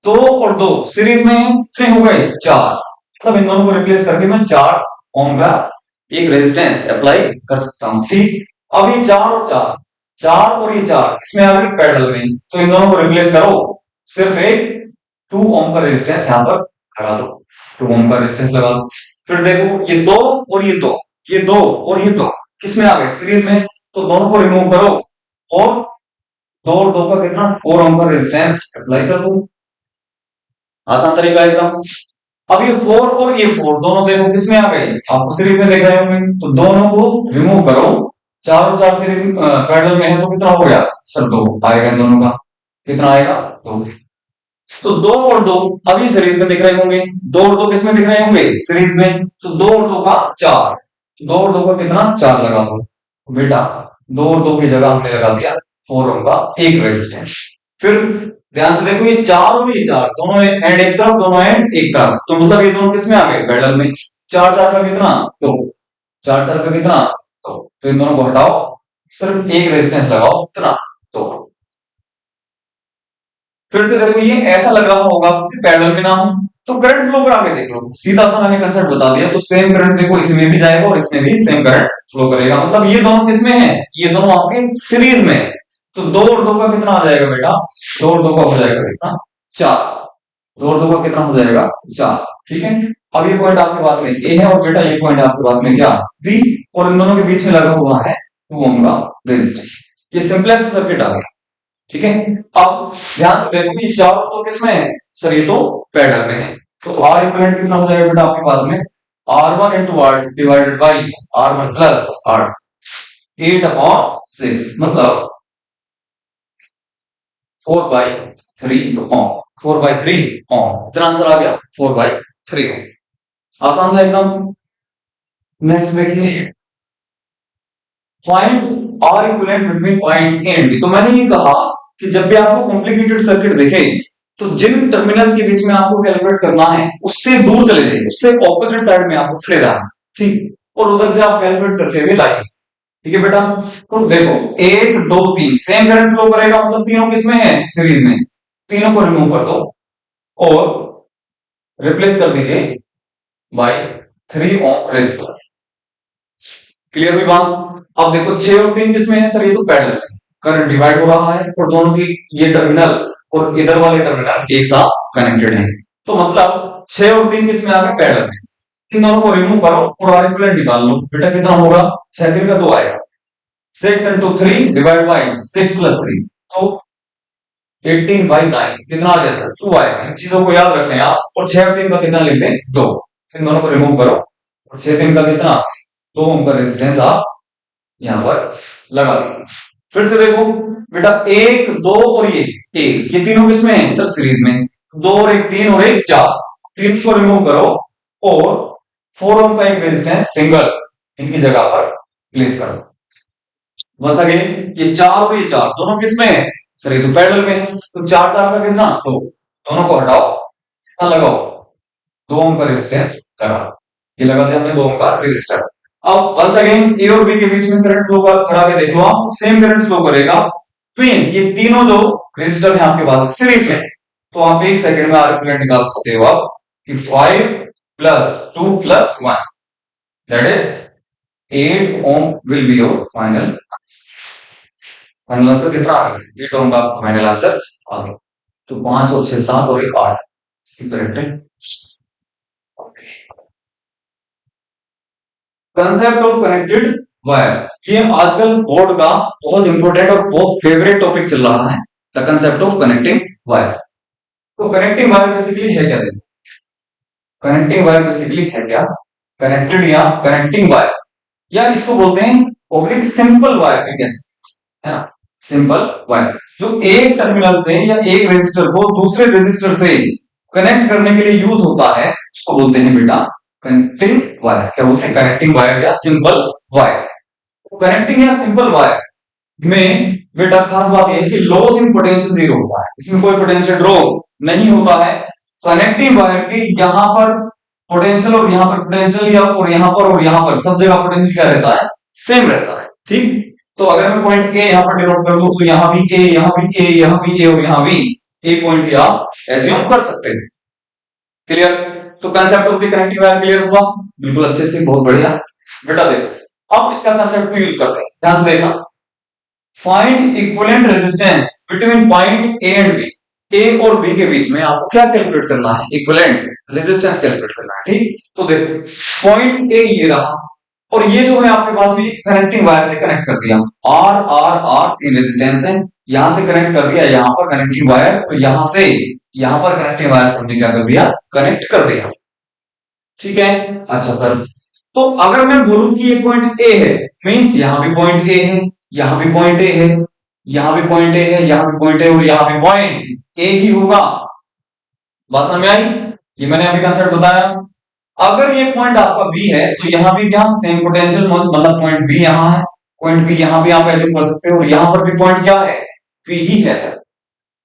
2 और 2 सीरीज में कितने हो गए 4, मतलब इन दोनों को रिप्लेस करके मैं 4 ओम का एक रेजिस्टेंस अप्लाई कर सकता हूं, ठीक। अब ये 4 और 4, 4 और ये 4 इसमें आ गए पैरेलल में, तो इन दोनों को रिप्लेस करो, सिर्फ एक 2 ओम का रेजिस्टेंस यहां पर लगा दो, 2 ओम का रेजिस्टेंस लगा दो। फिर देखो ये 2 और ये 2, ये 2 और ये 2 किसमें आ गए सीरीज में, तो दोनों को रिमूव करो, और 2 और 2 का कितना 4 ओम का रेजिस्टेंस अप्लाई कर दो, आसान तरीका एकदम। अब ये 4 और ये 4 दोनों देखो किसमें आ गए, आपको सीरीज में देख रहे होंगे, तो दोनों को रिमूव करो, 4 और 4 सीरीज पैरेलल में है, तो कितना हो गया सर 2 आएगा, इन दोनों का कितना आएगा 2, तो 2 और 2 अभी सीरीज में दिख रहे होंगे, 2 और 2 किसमें दिख रहे होंगे सीरीज में, तो 2 और 2 का 4, 2 और 2 का कितना 4 लगा दो, तो बेटा 2 और 2 की जगह हमने लगा दिया 4 ओम का एक रेजिस्टेंस। फिर ध्यान से देखो ये 4 और ये 4 दोनों एंड एक तरफ, दोनों एंड एक तरफ, तो मतलब ये दोनों किसमें आ गए पैरेलल में, 4 4 का कितना 2, 4 4 का कितना 2, तो इन दोनों को हटाओ, सिर्फ एक रेजिस्टेंस लगाओ कितना 2। फिर से देखो ये ऐसा लग रहा होगा कि पैरेलल में ना हो, तो करंट फ्लो पर आगे देख लो, सीधा सा मैंने कंसेप्ट बता दिया, तो सेम करंट देखो इसमें भी जाएगा और इसमें भी सेम करंट फ्लो करेगा, मतलब ये दोनों किसमें है, ये दोनों आपके सीरीज में है, तो 2 और 2 का कितना आ जाएगा बेटा, 2 और 2 का हो जाएगा कितना 4, 2 और 2 का कितना हो जाएगा 4, ठीक है। अब ये पॉइंट आपके पास में ए है, और बेटा ये पॉइंट आपके पास में क्या बी, और इन दोनों के बीच में लगा हुआ है 2 ओम का रेजिस्टेंस, ये सिंपलेस्ट सर्किट आ गया, ठीक है। अब ध्यान से देखो ये 4 तो किसमें है सर, ये तो पैरेलल में है, तो आर इक्विवेलेंट कितना हो जाएगा बेटा आपके पास में, R1 into R divided by R1 plus R, 8/6, मतलब 4/3 ओम, 4/3 ओम, इतना आंसर आ गया 4/3 ओम, आसान था एकदम। नेक्स्ट देखिए, find R equivalent between point A and B. तो मैंने ये कहा कि जब भी आपको कॉम्प्लिकेटेड सर्किट दिखे तो जिन टर्मिनल्स के बीच में आपको कैलकुलेट करना है उससे दूर चले जाइए, उससे ऑपोजिट साइड में आपको चले जाना, ठीक, और उधर से आप कैलकुलेट करते हुए लाइए, ठीक है बेटा। तो देखो 1 2 3 सेम करंट फ्लो करेगा, मतलब तीनों किसमें है सीरीज में, तीनों को रिमूव कर दो और रिप्लेस कर दीजिए बाय 3 ओम रेजिस्टर, क्लियर हुई बात। अब देखो 6 और 3 किसमें है सर, ये तो पैरेलल है, करंट डिवाइड हो रहा है और दोनों की ये टर्मिनल और इधर वाले टर्मिनल एक साथ कनेक्टेड है। तो मतलब 6 और 3 किस में आ गए, पैरेलल में। इन दोनों को रिमूव करो और आर इक्विवेलेंट निकाल लो, बेटा कितना होगा, 6 का 2 आएगा, 6 into 3 डिवाइड बाई 6 plus 3, तो 18/9 कितना आ गया सर, 2 आएगा। इन चीजों को याद रखना है आप। और 6 और 3 का कितना लिख दें, 2। इन दोनों को रिमूव करो और 6 3 का कितना, 2 ओम का रेजिस्टेंस आप यहाँ पर लगा दीजिए। फिर से देखो बेटा, 1 2 और ये 1, ये तीनों किसमें है सर, सीरीज में। 2 और 1 3 और 1 4, 3 को रिमूव करो और 4 ओम का एक रेजिस्टेंस सिंगल इनकी जगह पर प्लेस करो। वंस अगेन ये 4 और ये 4 दोनों किसमें है सर, ये तो पैरेलल में है। तो 4 4 का कितना, 2, दोनों को हटाओ, कितना लगाओ, 2 ओम का रेजिस्टेंस लगा, ये लगा दिया हमने 2 ओम का रेजिस्टर। अब वंस अगेन ए और बी के बीच में करंट फ्लो खड़ा के देख लो आप, सेम करंट फ्लो करेगा। मींस ये तीनों जो रेजिस्टर है आपके पास सीरीज में, तो आप 1 सेकंड में आर इक्विवेलेंट निकाल सकते हो आप कि 5 + 2 + 1 that is 8 ohm will be your final answer. कितना आ गया, 8 ओम का फाइनल आंसर आ गया। तो 5 और 6 7 और 1 8 करेक्ट है। कंसेप्ट ऑफ कनेक्टेड वायर, ये आजकल बोर्ड का बहुत इंपॉर्टेंट और बहुत फेवरेट टॉपिक चल रहा है, the concept of connecting wire. तो कनेक्टिंग वायर बेसिकली है क्या, देखो कनेक्टिंग वायर बेसिकली है क्या, कनेक्टेड या कनेक्टिंग वायर, या इसको बोलते हैं पब्लिक सिंपल वायर भी कह सकते हैं, सिंपल वायर, जो एक टर्मिनल से या एक रेजिस्टर को दूसरे रेजिस्टर से कनेक्ट करने के लिए यूज होता है, उसको बोलते हैं बेटा कनेक्टिंग वायर। क्या बोलते हैं, कनेक्टिंग वायर या सिंपल वायर। कनेक्टिंग या सिंपल वायर में बेटा खास बात यह है कि लॉस इन पोटेंशियल जीरो होता है, इसमें कोई पोटेंशियल ड्रॉप नहीं होता है। कनेक्टिंग वायर के यहां पर पोटेंशियल और यहां पर पोटेंशियल, या और यहां पर सब जगह पोटेंशियल क्या रहता है, सेम रहता है। ठीक, तो अगर मैं पॉइंट ए यहां पर डिनोट कर दूं तो यहां भी ए, यहां भी ए, यहां भी ए और यहां भी ए पॉइंट की आप एज्यूम कर सकते हैं। क्लियर, तो concept of the connecting wire clear हुआ, बिल्कुल अच्छे से, बहुत बढ़िया। बेटा देखो अब इसका कंसेप्ट को यूज करते हैं, ध्यान से देखना। Find equivalent resistance between point A and B, A और बी के बीच में आपको क्या कैलकुलेट करना है, इक्विवेलेंट रेजिस्टेंस कैलकुलेट करना है। ठीक, तो देखो पॉइंट ए ये रहा, और ये जो है आपके पास भी कनेक्टिंग वायर से कनेक्ट कर दिया, आर आर आर तीन रेजिस्टेंस है, यहां से कनेक्ट कर दिया यहां पर कनेक्टिंग वायर, और यहां से यहां पर कनेक्टिंग वायर से हमने क्या कर दिया, कनेक्ट कर दिया। ठीक है, अच्छा सर, तो अगर मैं बोलूं कि ये पॉइंट ए है, मींस यहां भी पॉइंट ए है, यहां भी पॉइंट ए है, यहां भी पॉइंट ए है, यहां भी पॉइंट ए और यहां भी पॉइंट ए ही होगा। बात समझ में आई, ये मैंने अभी कंसेप्ट बताया। अगर ये पॉइंट आपका बी है तो यहां भी क्या सेम पोटेंशियल, मतलब पॉइंट बी यहां है, पॉइंट बी यहां भी आप एज्यूम कर सकते हो, और यहां पर भी पॉइंट क्या है, बी ही है सर।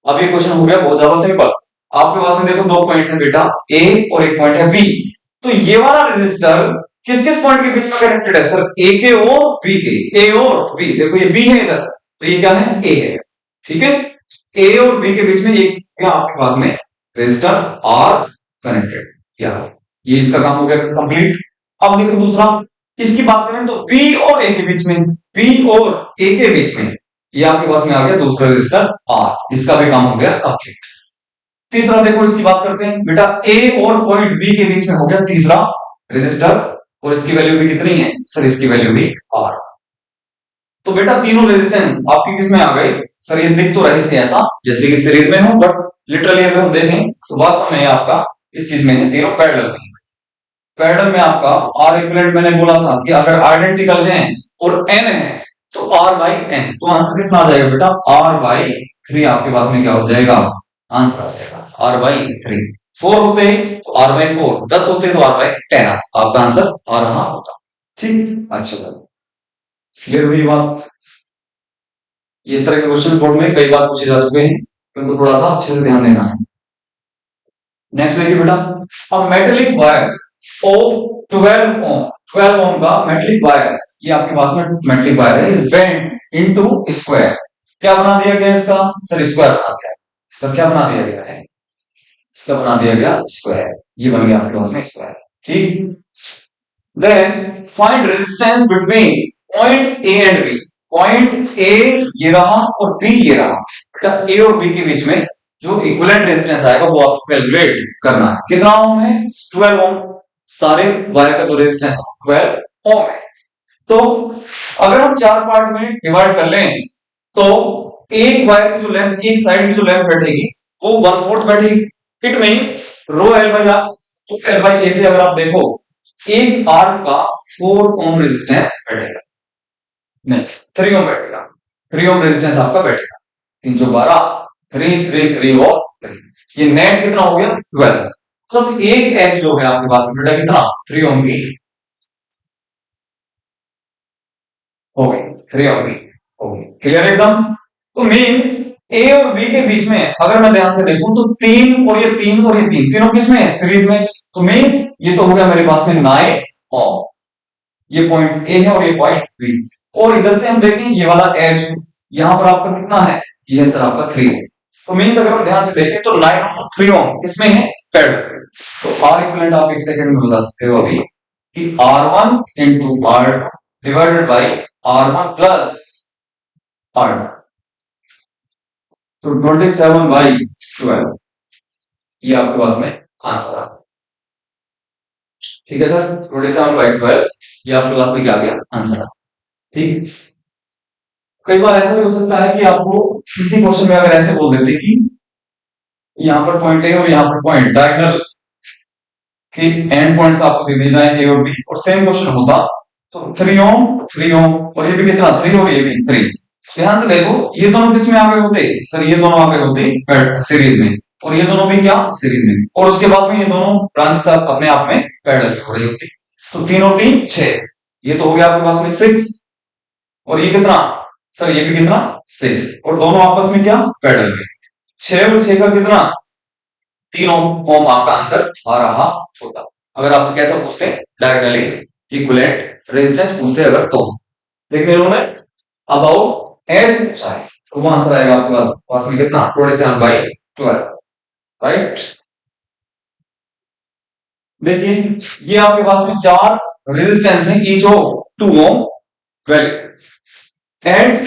अब ये क्वेश्चन हो गया बहुत ज्यादा सिंपल। आपके पास में देखो 2 पॉइंट है बेटा, ए और एक पॉइंट है बी, तो ये वाला रेजिस्टर किस किस पॉइंट के बीच में कनेक्टेड है सर, ए के और बी के, ए और बी, देखो ये बी है इधर, तो ये क्या है, ए है। ठीक है, ए और बी के बीच में एक आपके पास में रेजिस्टर आर कनेक्टेड किया, ये इसका काम हो गया कंप्लीट। अब देखो दूसरा, इसकी बात करें तो बी और ए के बीच में, बी और ए के बीच में ये आपके पास में आ गया दूसरा रेजिस्टर आर, इसका भी काम हो गया कंप्लीट। तीसरा देखो इसकी बात करते हैं बेटा, ए और पॉइंट बी के बीच में हो गया तीसरा रेजिस्टर, और इसकी वैल्यू भी कितनी है सर, इसकी वैल्यू भी आर। तो बेटा तीनों रेजिस्टेंस आपकी किस में आ गए सर, ये दिख तो रहे थे ऐसा जैसे कि सीरीज में हो, बट लिटरली अगर हम देखें तो वास्तव में आपका इस चीज में है, तीनों पैरेलल में। पैरेलल में आपका आर इक्विवेलेंट मैंने बोला था कि अगर आइडेंटिकल हैं और एन है तो आर बाई एन, तो आंसर कितना आ जाएगा बेटा, आर बाई 3 आपके पास में क्या हो जाएगा, आंसर आ जाएगा आर बाई 3। 4 होते हैं तो आर बाई 4, 10 होते हैं तो आर बाई 10, आपका आंसर आ रहा होता। ठीक, अच्छा सर, क्लियर हुई बात। इस तरह के क्वेश्चन बोर्ड में कई बार पूछे जा चुके हैं, उनको थोड़ा सा अच्छे से ध्यान देना है। नेक्स्ट देखिए बेटा, अ मेटेलिक वायर ऑफ 12 ओम, 12 ओम का मेटेलिक वायर, ये आपके पास में मेटेलिक वायर है, इज बेंड इनटू स्क्वायर, क्या बना दिया गया इसका सर, स्क्वायर बना दिया, इसका क्या बना दिया गया है, इसका बना दिया गया स्क्वायर, ये बन गया आपके पास में स्क्वायर। ठीक, then find resistance between point A and B, point A ये रहा और बी ये रहा, बेटा ए और बी के बीच में जो इक्विवेलेंट रेजिस्टेंस आएगा वो आपको कैलकुलेट करना है। कितना ओम है? 12 ओम। सारे वायर का जो रेजिस्टेंस है 12 ओम है। तो अगर हम चार पार्ट में डिवाइड कर लें तो एक वायर की जो लेंथ, एक साइड की जो लेंथ बैठेगी वो 1/4 बैठेगी। It means rho L by R. तो एल बाई ए से अगर आप देखो एक आर्क का 4 ओम रेजिस्टेंस बैठेगा, नहीं 3 ओम बैठेगा। 3 ओम रेजिस्टेंस आपका बैठेगा। 312, 3 और 3, ये नेट कितना हो गया? 12। तो एक एच जो है आपके पास बेटा कितना? 3 ओम की हो गई, 3 ओम की हो गई। क्लियर एकदम? तो मींस ए और बी के बीच में अगर मैं ध्यान से देखूं तो 3 और ये 3 और ये 3 तीनों किसमें है? सीरीज में। तो मींस ये तो हो गया मेरे पास में 9 ओम। ये पॉइंट ए है और ये पॉइंट बी। और इधर से हम देखें ये वाला एच यहां पर आपका कितना है? ये है सर आपका 3 ओम। तो मींस अगर हम ध्यान से देखें तो 9 और 3 ओम किसमें है? पैरेलल में। तो आर इक्विवेलेंट आप एक सेकंड में बता सकते हो अभी कि R1 into R2 divided by R1 plus R2। तो 27/12 ये आपके पास में आंसर है। ठीक है सर, 27/12 ये आपके पास में क्या गया? आंसर है। ठीक। कई बार ऐसा भी हो सकता है कि आपको किसी क्वेश्चन में अगर ऐसे बोल देते कि यहाँ पर पॉइंट ए और यहाँ पर पॉइंट डायगोनल कि एंड पॉइंट्स आपको दे दिए जाए ए और बी, और सेम क्वेश्चन होता तो 3 ओम 3 ओम और ये भी कितना? 3 और ये भी 3। ध्यान से देखो ये दोनों किस में आ गए होते? सर ये दोनों आ गए होते सीरीज में, और ये दोनों भी क्या? सीरीज में। और उसके बाद में ये दोनों ब्रांच अपने आप में पैरेलल हो रही होती। तो 3 और 3 6, ये तो हो गया आपके पास में 6। और ये कितना? सर ये भी कितना? 6। और दोनों आपस में क्या? पैरेलल में। 6 और 6 का कितना? 3 ओम आपका आंसर आ रहा होता। अगर आपसे कैसा पूछते हैं? डायगोनली इक्विवेलेंट रेजिस्टेंस पूछते अगर तो। लेकिन इन्होंने अबाउट एच से पूछा है तो वो आंसर आएगा आपके पास में कितना? 27/12। राइट। देखिए ये आपके पास में चार रेजिस्टेंस है each of 2 ohm value and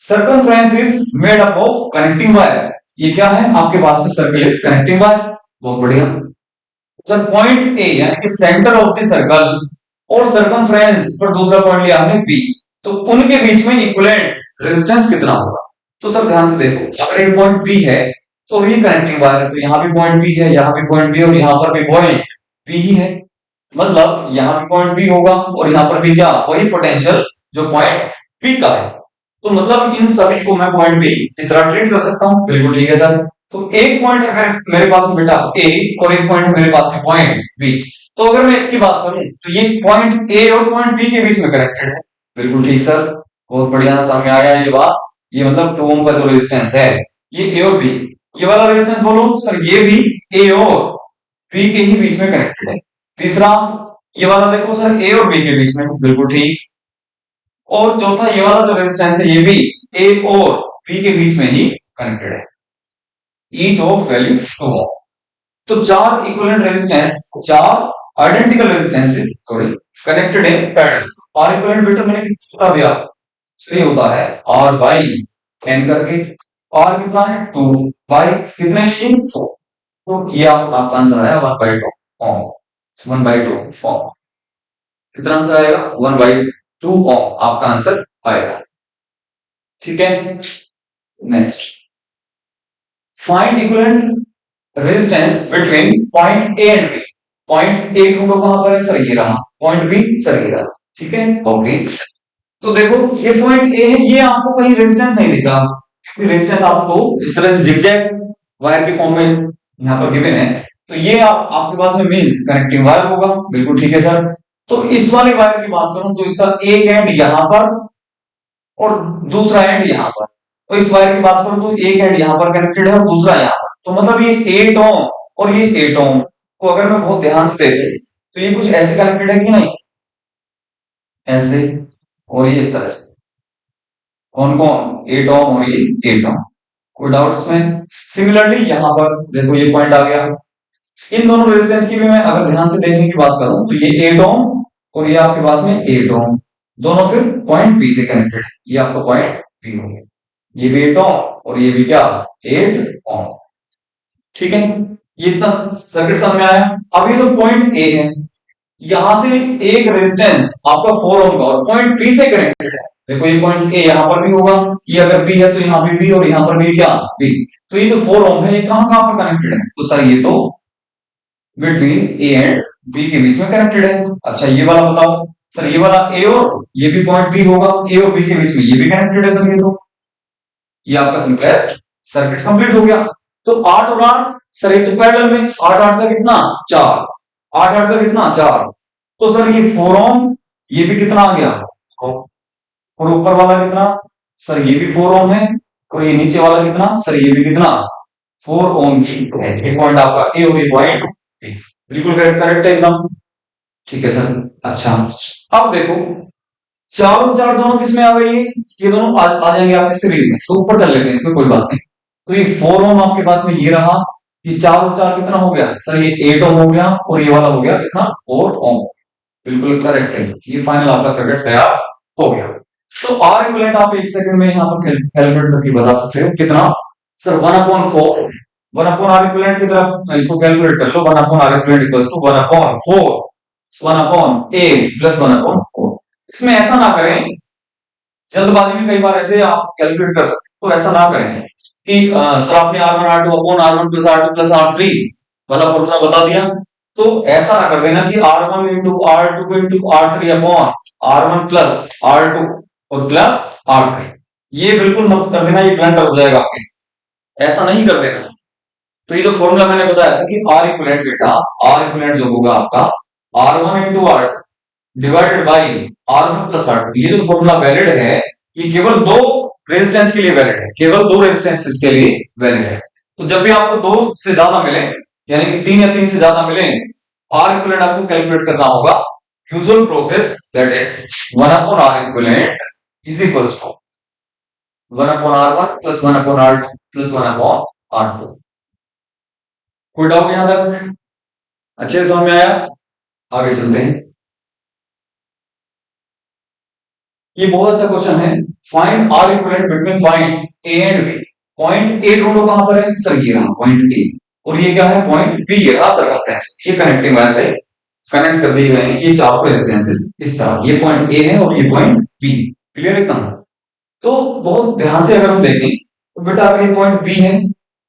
circumference is made up of connecting wire. ये क्या है? आपके पास में सर्कल इज कनेक्टिंग वायर। बहुत बढ़िया सर। पॉइंट ए यानी कि सेंटर ऑफ द सर्कल और सर्कमफ्रेंस पर दूसरा पॉइंट लिया हमने बी, तो उनके बीच में इक्विवेलेंट रेजिस्टेंस कितना होगा? तो सर ध्यान से देखो अगर एक पॉइंट बी है तो ये कनेक्टिंग वायर है, तो यहां भी पॉइंट बी है, यहां भी पॉइंट बी और यहां पर भी पॉइंट बी ही है। मतलब यहां भी पॉइंट बी होगा और यहां पर भी क्या? वही पोटेंशियल जो पॉइंट बी का है। तो मतलब इन सभी को मैं पॉइंट बी की तरह ट्रीट कर सकता हूं। बिल्कुल ठीक है सर। तो एक पॉइंट है मेरे पास में बेटा ए और एक पॉइंट है मेरे पास में पॉइंट बी। तो अगर मैं इसकी बात करूं तो ये पॉइंट ए और पॉइंट बी के बीच में कनेक्टेड है। बिल्कुल ठीक सर, बहुत बढ़िया समझ में आ गया ये बात। ये मतलब 2 ओम का जो रेजिस्टेंस है ये ए और बी, ये वाला रेजिस्टेंस बोलो सर ये भी ए और बी के ही बीच में कनेक्टेड है। तीसरा ये वाला देखो सर ए और बी के बीच में। बिल्कुल ठीक। और चौथा ये वाला जो रेजिस्टेंस है ये भी ए और बी के बीच में ही कनेक्टेड है। Each of value 2 ohm. तो चार इक्विवेलेंट रेजिस्टेंस, चार identical resistances sorry connected in parallel. R equivalent बेटा मैंने बता दिया सही होता है आर बाई एन करके। आर कितना है? 2 बाई कितने? 4। तो ये आपका आंसर आया 1/2 ओम। 1/2 ओम। कितना आंसर आएगा? 1/2 ओम आपका आंसर आएगा। ठीक है। Next, find equivalent resistance between point A and B. Point A होगा कहां पर है? सर ये रहा। पॉइंट बी सर ये रहा। ठीक है ओके। तो देखो ये पॉइंट ए है, ये आपको कहीं रेजिस्टेंस नहीं दिख रहा क्योंकि रेजिस्टेंस आपको इस तरह से जिगजैग वायर के फॉर्म में यहां पर गिवन है। तो ये आपके पास में मींस कनेक्टिंग वायर होगा। बिल्कुल ठीक है सर। तो इस वाले वायर की बात करूं तो इसका एक एंड यहां पर और दूसरा एंड यहां पर। तो इस वायर की बात करूं तो एक एंड यहां पर कनेक्टेड है और दूसरा यहां पर। तो मतलब ये 8 ओम और ये 8 ओम को अगर मैं बहुत ध्यान से देखूं तो ये कुछ ऐसे कनेक्टेड है कि नहीं? ऐसे। और ये इस तरह से। कौन कौन? 8 ओम और ये 8 ओम। कोई डाउट इसमें? सिमिलरली यहां पर देखो ये पॉइंट आ गया। इन दोनों रेजिस्टेंस की भी मैं अगर ध्यान से देखने की बात करूं तो ये 8 ओम और ये आपके पास में 8 ओम, दोनों फिर पॉइंट बी से कनेक्टेड। ये आपका पॉइंट बी हो गया। ये भी 8 ओम और ये भी क्या? 8 ओम। ठीक है, ये इतना सर्किट समझ में आया। अब ये जो पॉइंट ए है, यहां से एक रेजिस्टेंस आपका 4 ओम का और पॉइंट बी से कनेक्टेड है। देखो ये पॉइंट ए यहां पर भी होगा, ये अगर बी है तो यहां भी बी और यहां पर भी क्या बी। तो ये जो 4 ओम है ये कहां कहां पर कनेक्टेड है, तो सर ये तो बिटवीन ए एंड बी के बीच में कनेक्टेड है। अच्छा ये वाला बताओ, सर ये वाला ए और ये भी पॉइंट बी होगा, ए और बी के बीच में ये भी कनेक्टेड है सर। ये तो ये आपका सिंपलेस्ट सर्किट कंप्लीट हो गया। तो 8 और 8 सर ये तो पैरेलल में, 8 8 का कितना 4, 8 8 का कितना 4। तो सर ये 4 ओम, ये भी कितना आ गया, और ऊपर वाला कितना, सर ये भी 4 ओम है, और ये नीचे वाला कितना, सर ये भी कितना 4 ओम की है। ये पॉइंट आपका ए और ये पॉइंट बी, बिल्कुल करेक्ट करेक्ट है एकदम। ठीक है सर। अच्छा अब देखो चारों चार दोनों किसमें आ गई है, ये दोनों आ जाएंगे आपके सीरीज में, तो ऊपर कर लेते हैं, इसमें कोई बात नहीं। तो ये 4 ओम आपके पास में ये रहा, ये 4 और 4 कितना हो गया सर, ये 8 ओम हो गया, और ये वाला हो गया कितना 4 ओम। बिल्कुल करेक्ट है, ये फाइनल आपका सर्किट तैयार हो गया। तो आर इक्विवेलेंट आप एक सेकंड में यहाँ पर कैलकुलेट करके बता सकते हो कितना, सर 1/4, 1/R इक्विवेलेंट की तरफ इसको कैलकुलेट कर लो, 1/R equivalent equals to 1/4, 1/A plus 1/4। इसमें ऐसा ना करें, जल्दबाजी में कई बार ऐसे आप कैलकुलेट कर सकते हो, तो ऐसा ना करें कि सर आपने R1 R2 upon R1 plus R2 plus R3 वाला फॉर्मूला बता दिया, तो ऐसा ना कर देना कि R1 into R2 into R3 upon R1 plus R2 और प्लस R3। ये बिल्कुल मत कर देना, ये ब्लंडर हो जाएगा आपके, ऐसा नहीं कर देना। तो ये जो फॉर्मूला मैंने बताया था कि R इक्विवेलेंट बेटा, R इक्विवेलेंट जो होगा आपका R1 into R2 divided by R1 plus R2, ये जो फॉर्मूला वैलिड है ये केवल दो रेजिस्टेंस के लिए वैलिड है, केवल दो रेजिस्टेंसेस के लिए वैलिड है। तो जब भी आपको दो से ज्यादा मिले, यानी कि 3 या 3 से ज्यादा मिले, आर इक्विवेलेंट आपको कैलकुलेट करना होगा। Usual process that is 1/R equivalent is equals to 1/R1 plus 1/R2 plus 1/R2। कोई डाउट यहां तक अच्छे से समझ में आया? आगे चलते हैं। ये बहुत अच्छा क्वेश्चन है, find R equivalent between point A and B. Point A ढूंढो कहां पर है, सर ये रहा पॉइंट ए, और ये क्या है पॉइंट बी, ये रहा सर्कमफ्रेंस। ये कनेक्टिंग वायर से कनेक्ट कर दिए गए हैं ये चार रेजिस्टेंसेस इस तरह, ये पॉइंट ए है और ये पॉइंट बी। क्लियर एकदम? तो बहुत ध्यान से अगर हम देखें तो बेटा अगर ये पॉइंट बी है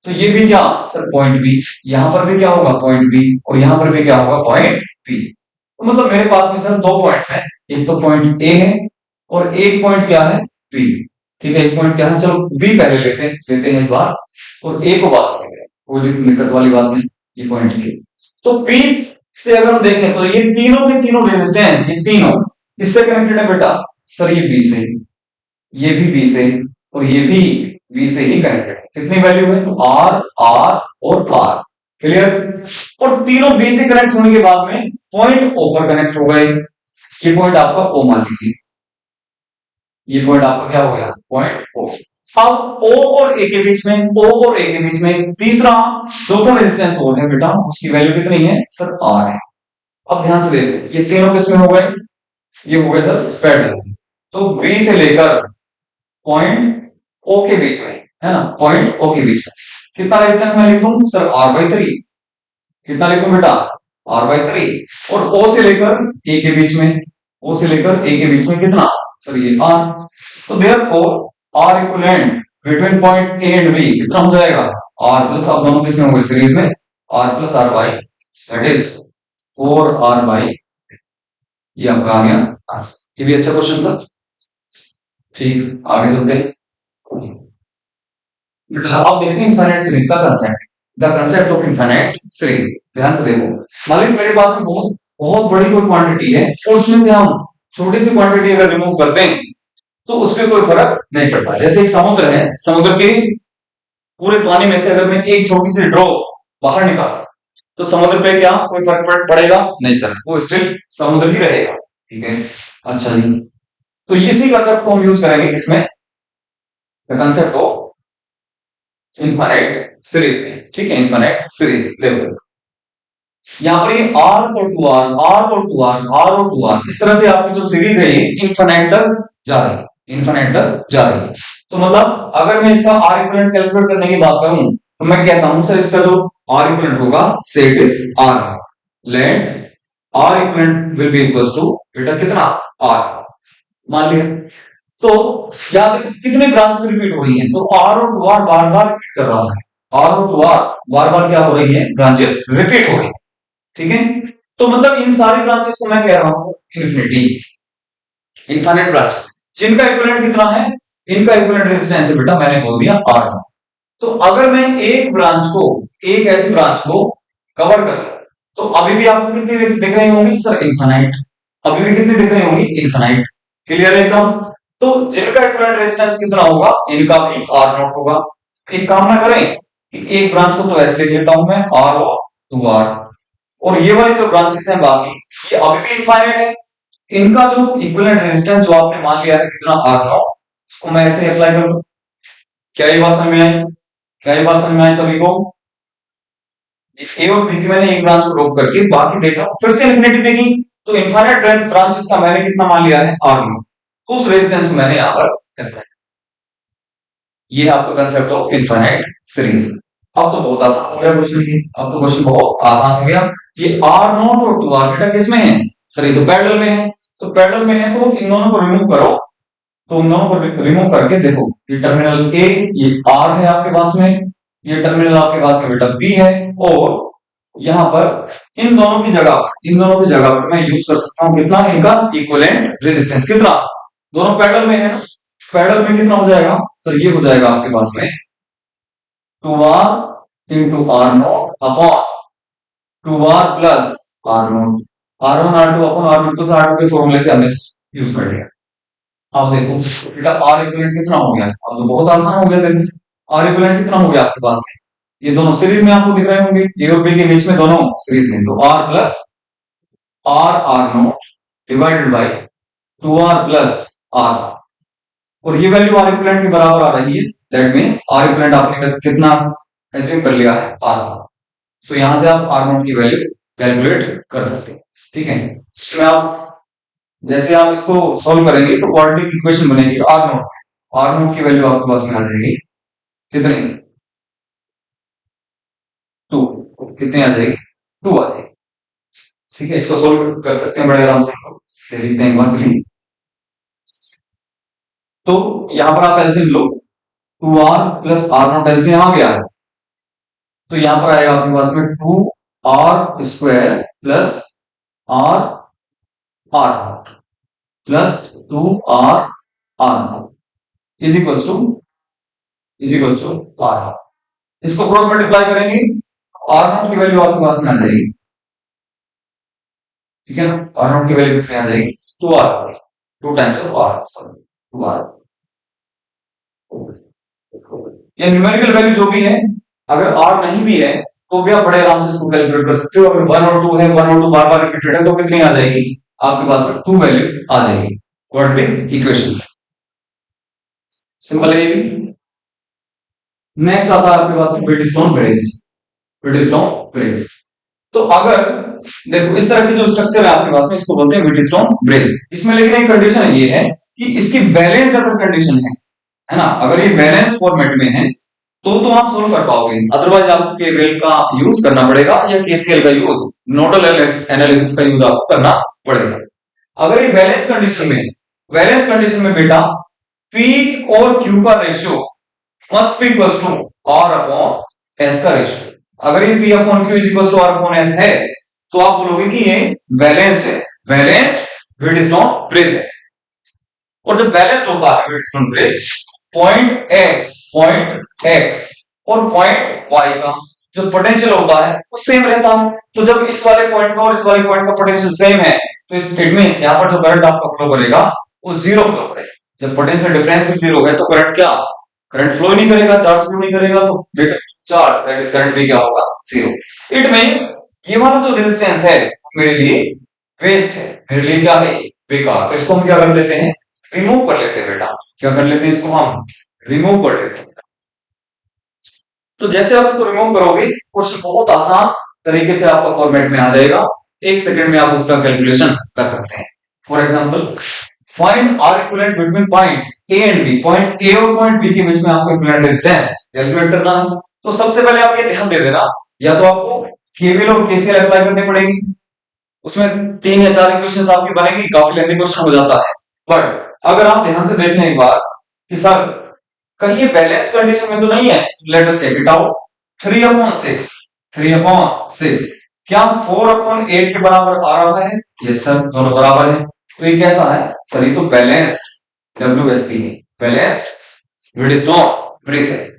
तो ये भी क्या सर पॉइंट बी, यहां पर भी क्या होगा पॉइंट बी, और यहां पर भी क्या होगा पॉइंट बी। तो मतलब मेरे पास में सर दो पॉइंट्स हैं, एक तो पॉइंट ए है और एक पॉइंट क्या है बी। ठीक है, एक पॉइंट क्या है, चलो बी पहले लेते हैं इस बार, और ए को बाद में लेंगे, कोई दिक्कत वाली बात नहीं। ये पॉइंट ए, तो बी से अगर हम देखें तो ये तीनों के तीनों रेजिस्टेंस, ये तीनों किससे कनेक्टेड है बेटा, सर ये बी से, ये भी बी से, और ये भी बी से ही कनेक्टेड है। कितनी वैल्यू है, तो आर आर और आर। क्लियर? और तीनों बी से कनेक्ट होने के बाद में पॉइंट ओ पर कनेक्ट हो गए। ये पॉइंट आपका ओ मान लीजिए, ये पॉइंट आपका क्या हो गया पॉइंट ओ। अब ओ और ए के बीच में, ओ और ए के बीच में तीसरा चौथा रेजिस्टेंस और है बेटा, उसकी वैल्यू कितनी है सर आर है। अब ध्यान से देखो ये तीनों किसमें हो गए, ये हो गए सर पैरेलल। तो बी से लेकर पॉइंट ओ के बीच में है ना, पॉइंट ओ के बीच में कितना रेजिस्टेंस मैं लिखूं सर R/3। कितना लिखूं बेटा R/3। और ओ से लेकर ए के बीच में, ओ से लेकर ए के बीच में कितना सर ये R। तो therefore R equivalent between point A and B कितना हो जाएगा R प्लस, आप दोनों किसमें होंगे सीरीज में, R plus R by, that is 4R by, ये आपका आ गया आंसर। ये भी अच्छा क्वेश्चन था। ठीक, आगे चलते हैं। अब देखते हैं इनफाइनाइट सीरीज का concept, the concept of infinite series. ध्यान से देखो, मान लीजिए मेरे पास में बहुत बहुत बड़ी कोई क्वांटिटी है और उसमें से हम छोटी सी क्वांटिटी अगर रिमूव करते हैं तो उसमें कोई फर्क नहीं पड़ता। जैसे एक समुद्र है, समुद्र के पूरे पानी में से अगर मैं एक छोटी सी ड्रॉप बाहर निकाल तो समुद्र पे क्या कोई फर्क पड़ेगा नहीं सर, वो स्टिल समुद्र ही रहेगा। ठीक है, अच्छा जी, तो इसी कंसेप्ट को हम यूज करेंगे इसमें, the concept of infinite series में। ठीक है, इनफाइनाइट सीरीज देखो यहाँ पर ये R और 2R, R और 2R, R और 2R, इस तरह से आपकी जो सीरीज है ये इनफाइनाइट तक जा रही है, इनफाइनाइट तक जा रही है। तो मतलब अगर मैं इसका R इक्विवेलेंट कैलकुलेट करने की बात करूं तो मैं कहता हूं सर इसका जो आर इक्वलेंट होगा say it is R, let R equivalent will be equal to बेटा कितना आर, मान लिया। तो याद है कितने ब्रांच रिपीट हो रही हैं, तो आर और टू आर बार बार रिपीट कर रहा है, आर और टू आर बार बार क्या हो रही है, ब्रांचेस रिपीट हो रही है, ठीक है। तो मतलब इन सारी ब्रांचेस को मैं कह रहा हूं इन्फिनिटी, इनफाइनाइट ब्रांचेस, जिनका इक्विवेलेंट कितना है, इनका इक्विवेलेंट रेजिस्टेंस है बेटा मैंने बोल दिया आर। तो अगर मैं एक ब्रांच को, एक ऐसी ब्रांच को कवर कर, तो अभी भी आपको कितनी दिख रही होंगी सर, इनफाइनाइट, अभी भी कितनी दिख रही होंगी, इनफाइनाइट, क्लियर है एकदम। तो जिनका इक्विवेलेंट रेजिस्टेंस कितना होगा, इनका भी आर नॉट होगा। एक काम ना करें कि एक ब्रांच को तो ऐसे लिख लेता हूं मैं आर और टू आर, और ये वाली जो ब्रांचेस हैं बाकी ये अभी भी इनफाइनाइट है, इनका जो इक्विवेलेंट रेजिस्टेंस जो आपने मान लिया है कितना आर नॉट, उसको मैं ऐसे अप्लाई कर दूं। क्या ये बात समझ में आई, क्या ये बात समझ में आई सभी को? ए और बी की मैंने एक ब्रांच को ड्रॉप करके बाकी देखा, फिर से इन्फिनिटी देखी, तो इनफाइनाइट ब्रांचेस का मैंने कितना मान लिया है आर नॉट, तो उस रेजिस्टेंस को मैंने यहां पर करना है। ये आपका कंसेप्ट ऑफ इनफाइनाइट सीरीज। अब तो बहुत आसान हो गया क्वेश्चन, अब तो क्वेश्चन बहुत आसान हो गया। ये आर नॉट और टू आर बेटा किसमें है सर, ये तो पैरेलल में है, तो पैरेलल में है तो इन दोनों को रिमूव करो, तो उन दोनों को रिमूव करके देखो, ये टर्मिनल ए ये आर है आपके पास में, ये टर्मिनल आपके पास में बेटा बी है, और यहां पर इन दोनों की जगह पर, इन दोनों की जगह पर मैं यूज कर सकता हूं कितना, इनका इक्विवेलेंट रेजिस्टेंस कितना, दोनों पैरेलल में है, पैरेलल में कितना हो जाएगा सर, ये हो जाएगा आपके पास में 2r into R not upon 2r plus R not, R1 R2 upon R not plus R2 के फॉर्मूले से हमने यूज कर लिया। अब देखो बेटा आर इक्विवेलेंट कितना हो गया, अब तो बहुत आसान हो गया, देखो आर इक्विवेलेंट कितना हो गया आपके पास में, ये दोनों सीरीज में आपको दिख रहे होंगे, ए और बी के बीच में दोनों सीरीज में, तो R plus R R not divided by 2r plus R, और ये वैल्यू आर इक्विवेलेंट के बराबर आ रही है, दैट मींस आर इक्विवेलेंट आपने कितना एज्यूम कर लिया है आर, तो यहां से आप आर नॉट की वैल्यू कैलकुलेट कर सकते हैं, ठीक है। इसमें आप जैसे आप इसको सॉल्व करेंगे तो क्वाड्रेटिक इक्वेशन बनेगी आर नॉट की वैल्यू आपके पास में आ जाएगी कितनी, 2, कितनी आ जाएगी, 2 आ जाएगी, ठीक है। इसको सॉल्व कर सकते हैं बड़े आराम से, देखते हैं इक्वेशन। तो यहां पर आप एलसीएम लो, 2r plus R naught LCM आ गया है, तो यहां पर आएगा आपके पास में 2r square plus R R not plus 2r R not is equal to R, इसको क्रॉस मल्टीप्लाई करेंगे, आर नॉट की वैल्यू आपके पास में आ जाएगी, ठीक है ना, आर नॉट की वैल्यू कितनी आ जाएगी, 2r, 2 times of are, 2r। ये न्यूमेरिकल वैल्यू जो भी है, अगर आर नहीं भी है तो भी आप बड़े आराम से इसको कैलकुलेट कर सकते हो, अगर 1 और 2 है, 1 और 2 बार बार रिपीटेड है तो कितनी आ जाएगी आपके पास में, 2 वैल्यू आ जाएगी, क्वाड्रेटिक इक्वेशन, सिंपल है ये भी। नेक्स्ट आता है आपके पास व्हीटस्टोन ब्रिज, व्हीटस्टोन ब्रिज। तो अगर देखो इस तरह की जो स्ट्रक्चर है आपके पास में, इसको बोलते हैं व्हीटस्टोन ब्रिज। इसमें लेकिन एक कंडीशन ये है कि इसकी बैलेंस्ड अगर कंडीशन है ना, अगर ये बैलेंस फॉर्मेट में है तो आप सोल्व कर पाओगे, अदरवाइज आपको केवीएल का यूज करना पड़ेगा या केसीएल का यूज, नोडल एनालिसिस का यूज आपको करना पड़ेगा। अगर ये बैलेंस कंडीशन में, बैलेंस कंडीशन में बेटा P और Q का ratio must be equal to R upon S का रेशियो, अगर ये P upon Q is equal to R upon S है तो आप बोलोगे कि ये बैलेंस्ड है, बैलेंस्ड व्हीटस्टोन ब्रिज है। और जब बैलेंस्ड होता है व्हीटस्टोन ब्रिज, पॉइंट एक्स और पॉइंट वाई का जो पोटेंशियल होता है वो सेम रहता है, तो जब इस वाले पॉइंट का और इस वाले पॉइंट का पोटेंशियल सेम है तो इट मींस यहाँ पर जो करंट आपका फ्लो करेगा वो जीरो फ्लो करेगा, जब पोटेंशियल डिफरेंस जीरो है तो करंट क्या, करंट फ्लो नहीं करेगा, चार्ज फ्लो नहीं करेगा, तो चार्ज दैट इज करंट भी क्या होगा, जीरो। इट मींस ये वाला जो रेजिस्टेंस है मेरे लिए वेस्ट है, मेरे लिए क्या है, बेकार, तो इसको हम क्या कर लेते हैं, रिमूव कर लेते हैं बेटा, क्या कर लेते हैं, इसको हम रिमूव कर लेते हैं। तो जैसे आप इसको रिमूव करोगे क्वेश्चन बहुत आसान तरीके से आपका फॉर्मेट में आ जाएगा, 1 सेकंड में आप उसका कैलकुलेशन कर सकते हैं। For example find R equivalent between point A and B, point A और पॉइंट बी के बीच में आपको इक्विवेलेंट रेजिस्टेंस कैलकुलेट करना है। तो सबसे पहले आप ये ध्यान दे देना, या तो आपको केवीएल और केसीएल अप्लाई करनी पड़ेगी, उसमें 3 या 4 इक्वेशंस आपकी बनेगी, काफी लेंथी क्वेश्चन हो जाता है। बट अगर आप ध्यान से देख लें एक बार कि सर कहीं ये बैलेंस कंडीशन में तो नहीं है, let us check it out. 3/6, 3/6 क्या 4/8 के बराबर आ रहा है? यस सर, दोनों बराबर है। तो ये कैसा है सर? ये तो बैलेंस्ड WSP है, बैलेंस्ड ग्रिड नॉट ब्रिज है,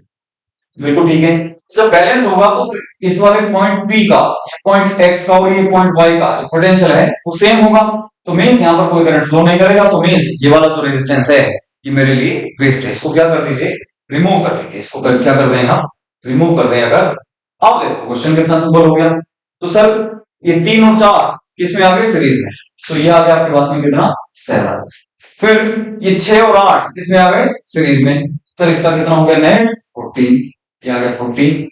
बिल्कुल ठीक है। जब बैलेंस होगा तो फिर इस वाले पॉइंट P का, पॉइंट X का और ये पॉइंट Y का जो पोटेंशियल है वो सेम होगा, तो मींस यहाँ पर कोई करंट फ्लो नहीं करेगा, तो मींस ये वाला जो रेजिस्टेंस है ये मेरे लिए वेस्ट है, इसको क्या कर दीजिए, रिमूव कर दीजिए, इसको क्या कर दें हम, रिमूव कर दें। अगर आप देखो क्वेश्चन कितना सिंपल हो गया। तो सर ये 3 और 4 किसमें आ गए? सीरीज में, तो ये आ गया आपके पास में कितना? 7। फिर ये 6 और 8 किसमें आ गए? सीरीज में, सर इसका कितना हो गया? नेट 14, ये आ गया 14।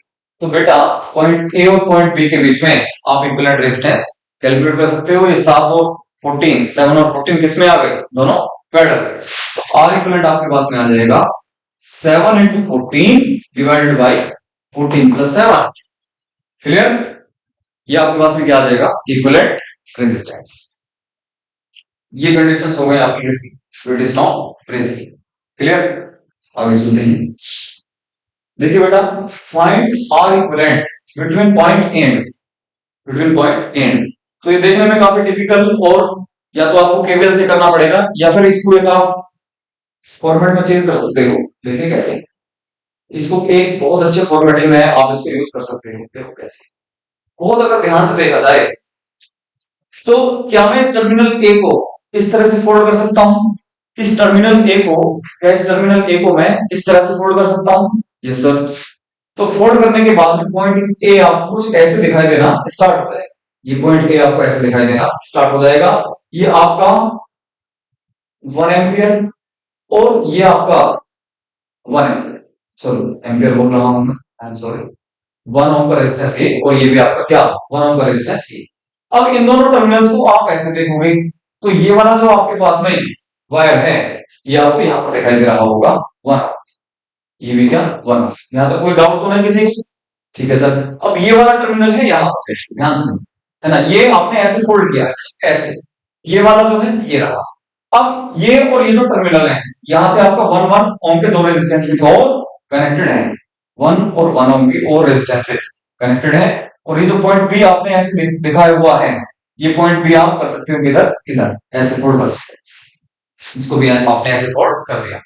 तो बेटा पॉइंट ए और पॉइंट बी के बीच में आप इक्विवेलेंट रेजिस्टेंस कैलकुलेट कर सकते हो। ये 7 और 14, 7 और 14 किसमें आ गए? दोनों पैरेलल। तो आर इक्विवेलेंट आपके पास में आ जाएगा 7 into 14 divided by 14 plus 7। Clear? ये आपके पास में क्या आ जाएगा? Equivalent resistance. ये कंडीशंस हो गए आपकी किसकी? इट इज नॉट ब्रिज की। क्लियर? आगे चलते हैं। देखिए बेटा, find R equivalent between point and, between point and. तो ये देखने में काफी टिपिकल, और या तो आपको केवीएल से करना पड़ेगा या फिर इसको एक आप फॉर्मेट में चेंज कर सकते हो। देखिए कैसे, इसको एक बहुत अच्छे फॉर्मेटिंग में आप इसको यूज कर सकते हो। देखो कैसे, बहुत अगर ध्यान से देखा जाए तो क्या मैं इस टर्मिनल ए को इस तरह से फोल्ड कर सकता हूं? इस टर्मिनल ए को, क्या इस टर्मिनल ए को मैं इस तरह से फोल्ड कर सकता हूं? Yes sir. तो फोल्ड करने के बाद में पॉइंट ए आपको कुछ ऐसे दिखाई देना स्टार्ट हो जाएगा। ये पॉइंट ए आपको ऐसे दिखाई देना स्टार्ट हो जाएगा। ये आपका 1 एम्पियर और ये आपका 1 एम्पियर, सॉरी एम्पियर बोल रहा हूं मैं, आई एम सॉरी, 1 ओम का रेजिस्टेंस ये, और ये भी आपका क्या, 1 ओम का रेजिस्टेंस ये। अब इन दोनों टर्मिनल्स को आप ऐसे देखोगे तो ये वाला जो आपके पास में वायर है ये आपको यहाँ पर दिखाई दे रहा होगा 1, ये भी क्या 1। यहाँ तक कोई डाउट तो नहीं किसी से? ठीक है सर। अब ये वाला टर्मिनल है यहाँ पर, ध्यान से, है ना, ये आपने ऐसे फोल्ड किया ऐसे, ये वाला जो है ये रहा। अब ये और ये जो टर्मिनल है यहां से आपका 1 ओम के दो रेजिस्टेंसेस और कनेक्टेड है, 1 और 1 ओम की और रेजिस्टेंसेस कनेक्टेड है। और ये जो पॉइंट बी आपने ऐसे दिखाया हुआ है, ये पॉइंट बी आप कर सकते हो इधर इधर ऐसे फोल्ड कर सकते हैं, इसको भी आपने ऐसे फोल्ड कर दिया।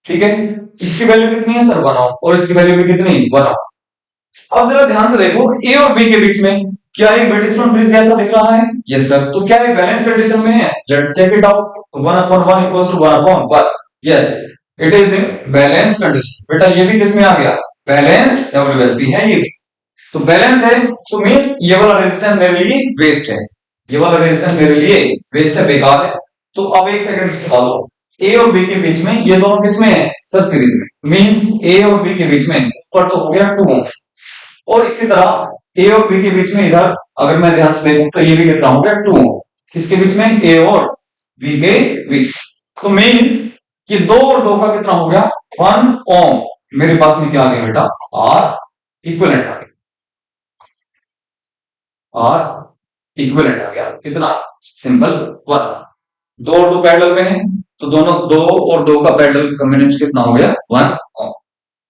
ठीक है, इसकी वैल्यू कितनी है सर? 1 ओम, और इसकी वैल्यू भी कितनी? 1 ओम। अब जरा ध्यान से देखो, ए और बी के बीच में क्या ये वेटस्टोन ब्रिज जैसा दिख रहा है? Yes sir. तो क्या ये बैलेंस कंडीशन में है? Let's check it out. 1/1 equals to 1/1। Yes, it is in balance condition. बेटा ये भी किस में आ गया? बैलेंस्ड WSB है ये भी। तो बैलेंस है तो मींस ये वाला रेजिस्टेंस मेरे लिए वेस्ट है, ये वाला रेजिस्टेंस मेरे लिए वेस्ट है, बेकार है। तो अब एक सेकंड से निकालो, ए और बी के बीच में ये दोनों किसमें है सर? सीरीज में। मींस ए और बी के बीच में ऊपर तो हो गया 2 ओम, और इसी तरह ए और बी के बीच में इधर अगर मैं ध्यान से देखूं तो ये भी कितना हो गया 2 ओम। किसके बीच में? ए और बी के बीच। तो मींस ये 2 और 2 का कितना हो गया? 1 ओम। मेरे पास में क्या आ गया बेटा? आर इक्विवेलेंट आ गया, आर इक्विवेलेंट आ गया। कितना सिंपल? 1। 2 और 2 पैरेलल में है तो दोनों 2 और 2 का पैरेलल कॉम्बिनेशन कितना हो गया? 1 ओम।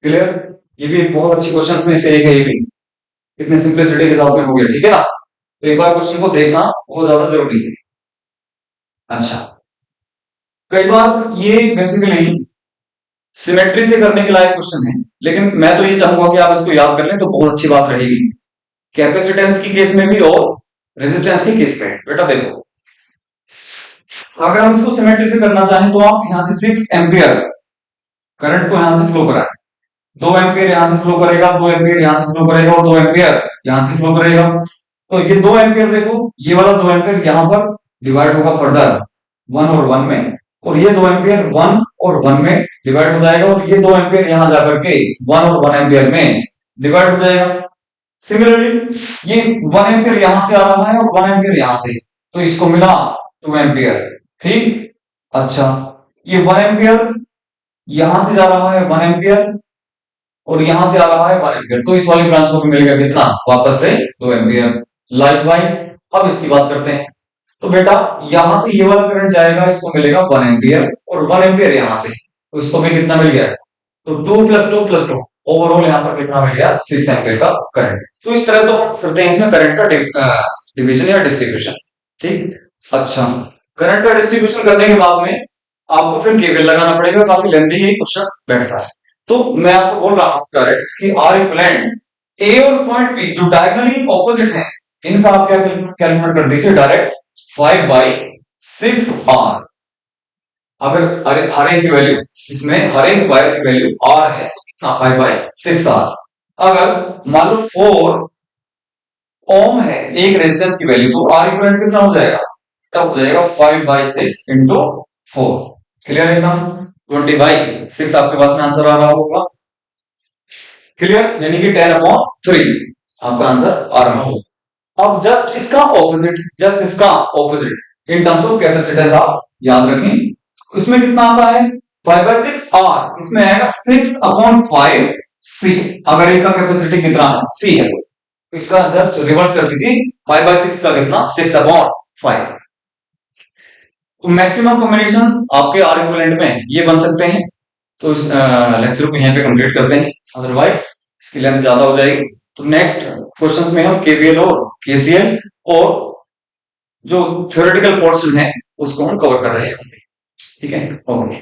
क्लियर? ये भी बहुत अच्छी क्वेश्चंस में से एक है, ये भी इतने सिंपलिसिटी के साथ में हो गया। ठीक है ना? तो एक बार क्वेश्चन को देखना बहुत ज्यादा जरूरी है। अच्छा, कई बार ये बेसिकली सिमेट्री से करने के लायक क्वेश्चन है, लेकिन मैं तो ये चाहूंगा कि आप इसको याद कर लें तो बहुत अच्छी बात रहेगी, कैपेसिटेंस की केस में भी और रेजिस्टेंस की केस में। बेटा देखो, अगर हम इसको सिमेट्री से करना चाहें तो आप यहां से 6 एम्पियर करंट को यहां से फ्लो कराएं, 2 एम्पियर यहां से फ्लो करेगा, 2 एम्पियर यहां से फ्लो करेगा और 2 एम्पियर यहां से फ्लो करेगा। तो ये 2 एम्पियर देखो, ये वाला 2 एम्पियर यहां पर डिवाइड होगा फर्दर 1 और 1 में, और ये 2 एम्पियर 1 और 1 में डिवाइड हो जाएगा, और ये 2 एम्पियर यहां जाकर के 1 और 1 एम्पियर में डिवाइड हो जाएगा। सिमिलरली ये 1 एम्पियर यहां से आ रहा है और 1 एम्पियर यहां से, तो इसको मिला 2 एम्पियर। ठीक, अच्छा, ये 1 एम्पियर यहां से जा रहा है 1 एम्पियर, और यहां से आ रहा है 1 एम्पियर, तो इस वाली ब्रांच को भी मिलेगा कितना, वापस से 2 एम्पियर। लाइकवाइज अब इसकी बात करते हैं। तो बेटा यहां से ये वाला करंट जाएगा, इसको मिलेगा 1 एम्पियर, और 1 एम्पियर यहां से, तो इसको भी कितना मिल गया, तो 2 + 2 + 2, ओवरऑल यहाँ पर कितना मिल गया, 6 एम्पियर का करंट। तो इस तरह तो हम करते हैं इसमें करंट का डिवीजन या डिस्ट्रीब्यूशन। ठीक, अच्छा, करंट का डिस्ट्रीब्यूशन करने के बाद में आपको फिर केवीएल लगाना पड़ेगा, काफी लेंथी ये क्वेश्चन बैठता है। तो मैं आपको बोल रहा हूं करेक्ट कि आर इक्विवेलेंट ए और पॉइंट बी जो डायगोनली ऑपोजिट है, इनका आप क्या कैलकुलेट कर दीजिए डायरेक्ट, 5/6 आर। अगर हर एक की वैल्यू, इसमें हर एक वायर की वैल्यू आर है, तो कितना, 5/6 आर। अगर मान लो 4 ओम है एक रेजिस्टेंस की वैल्यू, तो आर इक्विवेलेंट कितना हो जाएगा, तब हो जाएगा 5/6 इंटू 4। क्लियर है एकदम, 20/6 आपके पास में आंसर आ रहा होगा। क्लियर, यानी कि 10/3 आपका आंसर आ रहा होगा। अब जस्ट इसका opposite in terms of capacitance आप याद रखें, इसमें कितना आता है 5/6 आर, इसमें आएगा 6/5 सी। अगर एक का कैपेसिटी कितना है, सी है, तो इसका जस्ट रिवर्स कर दीजिए, 5/6 का कितना, 6/5। तो मैक्सिमम कॉम्बिनेशंस आपके आर इक्विवेलेंट में ये बन सकते हैं। तो इस लेक्चर को यहां पे कंप्लीट करते हैं, अदरवाइज इसकी लेंथ ज्यादा हो जाएगी। तो नेक्स्ट क्वेश्चंस में हम केवीएल और केसीएल और जो थ्योरेटिकल पोर्शन है उसको हम कवर कर रहे हैं। ठीक है, ओके।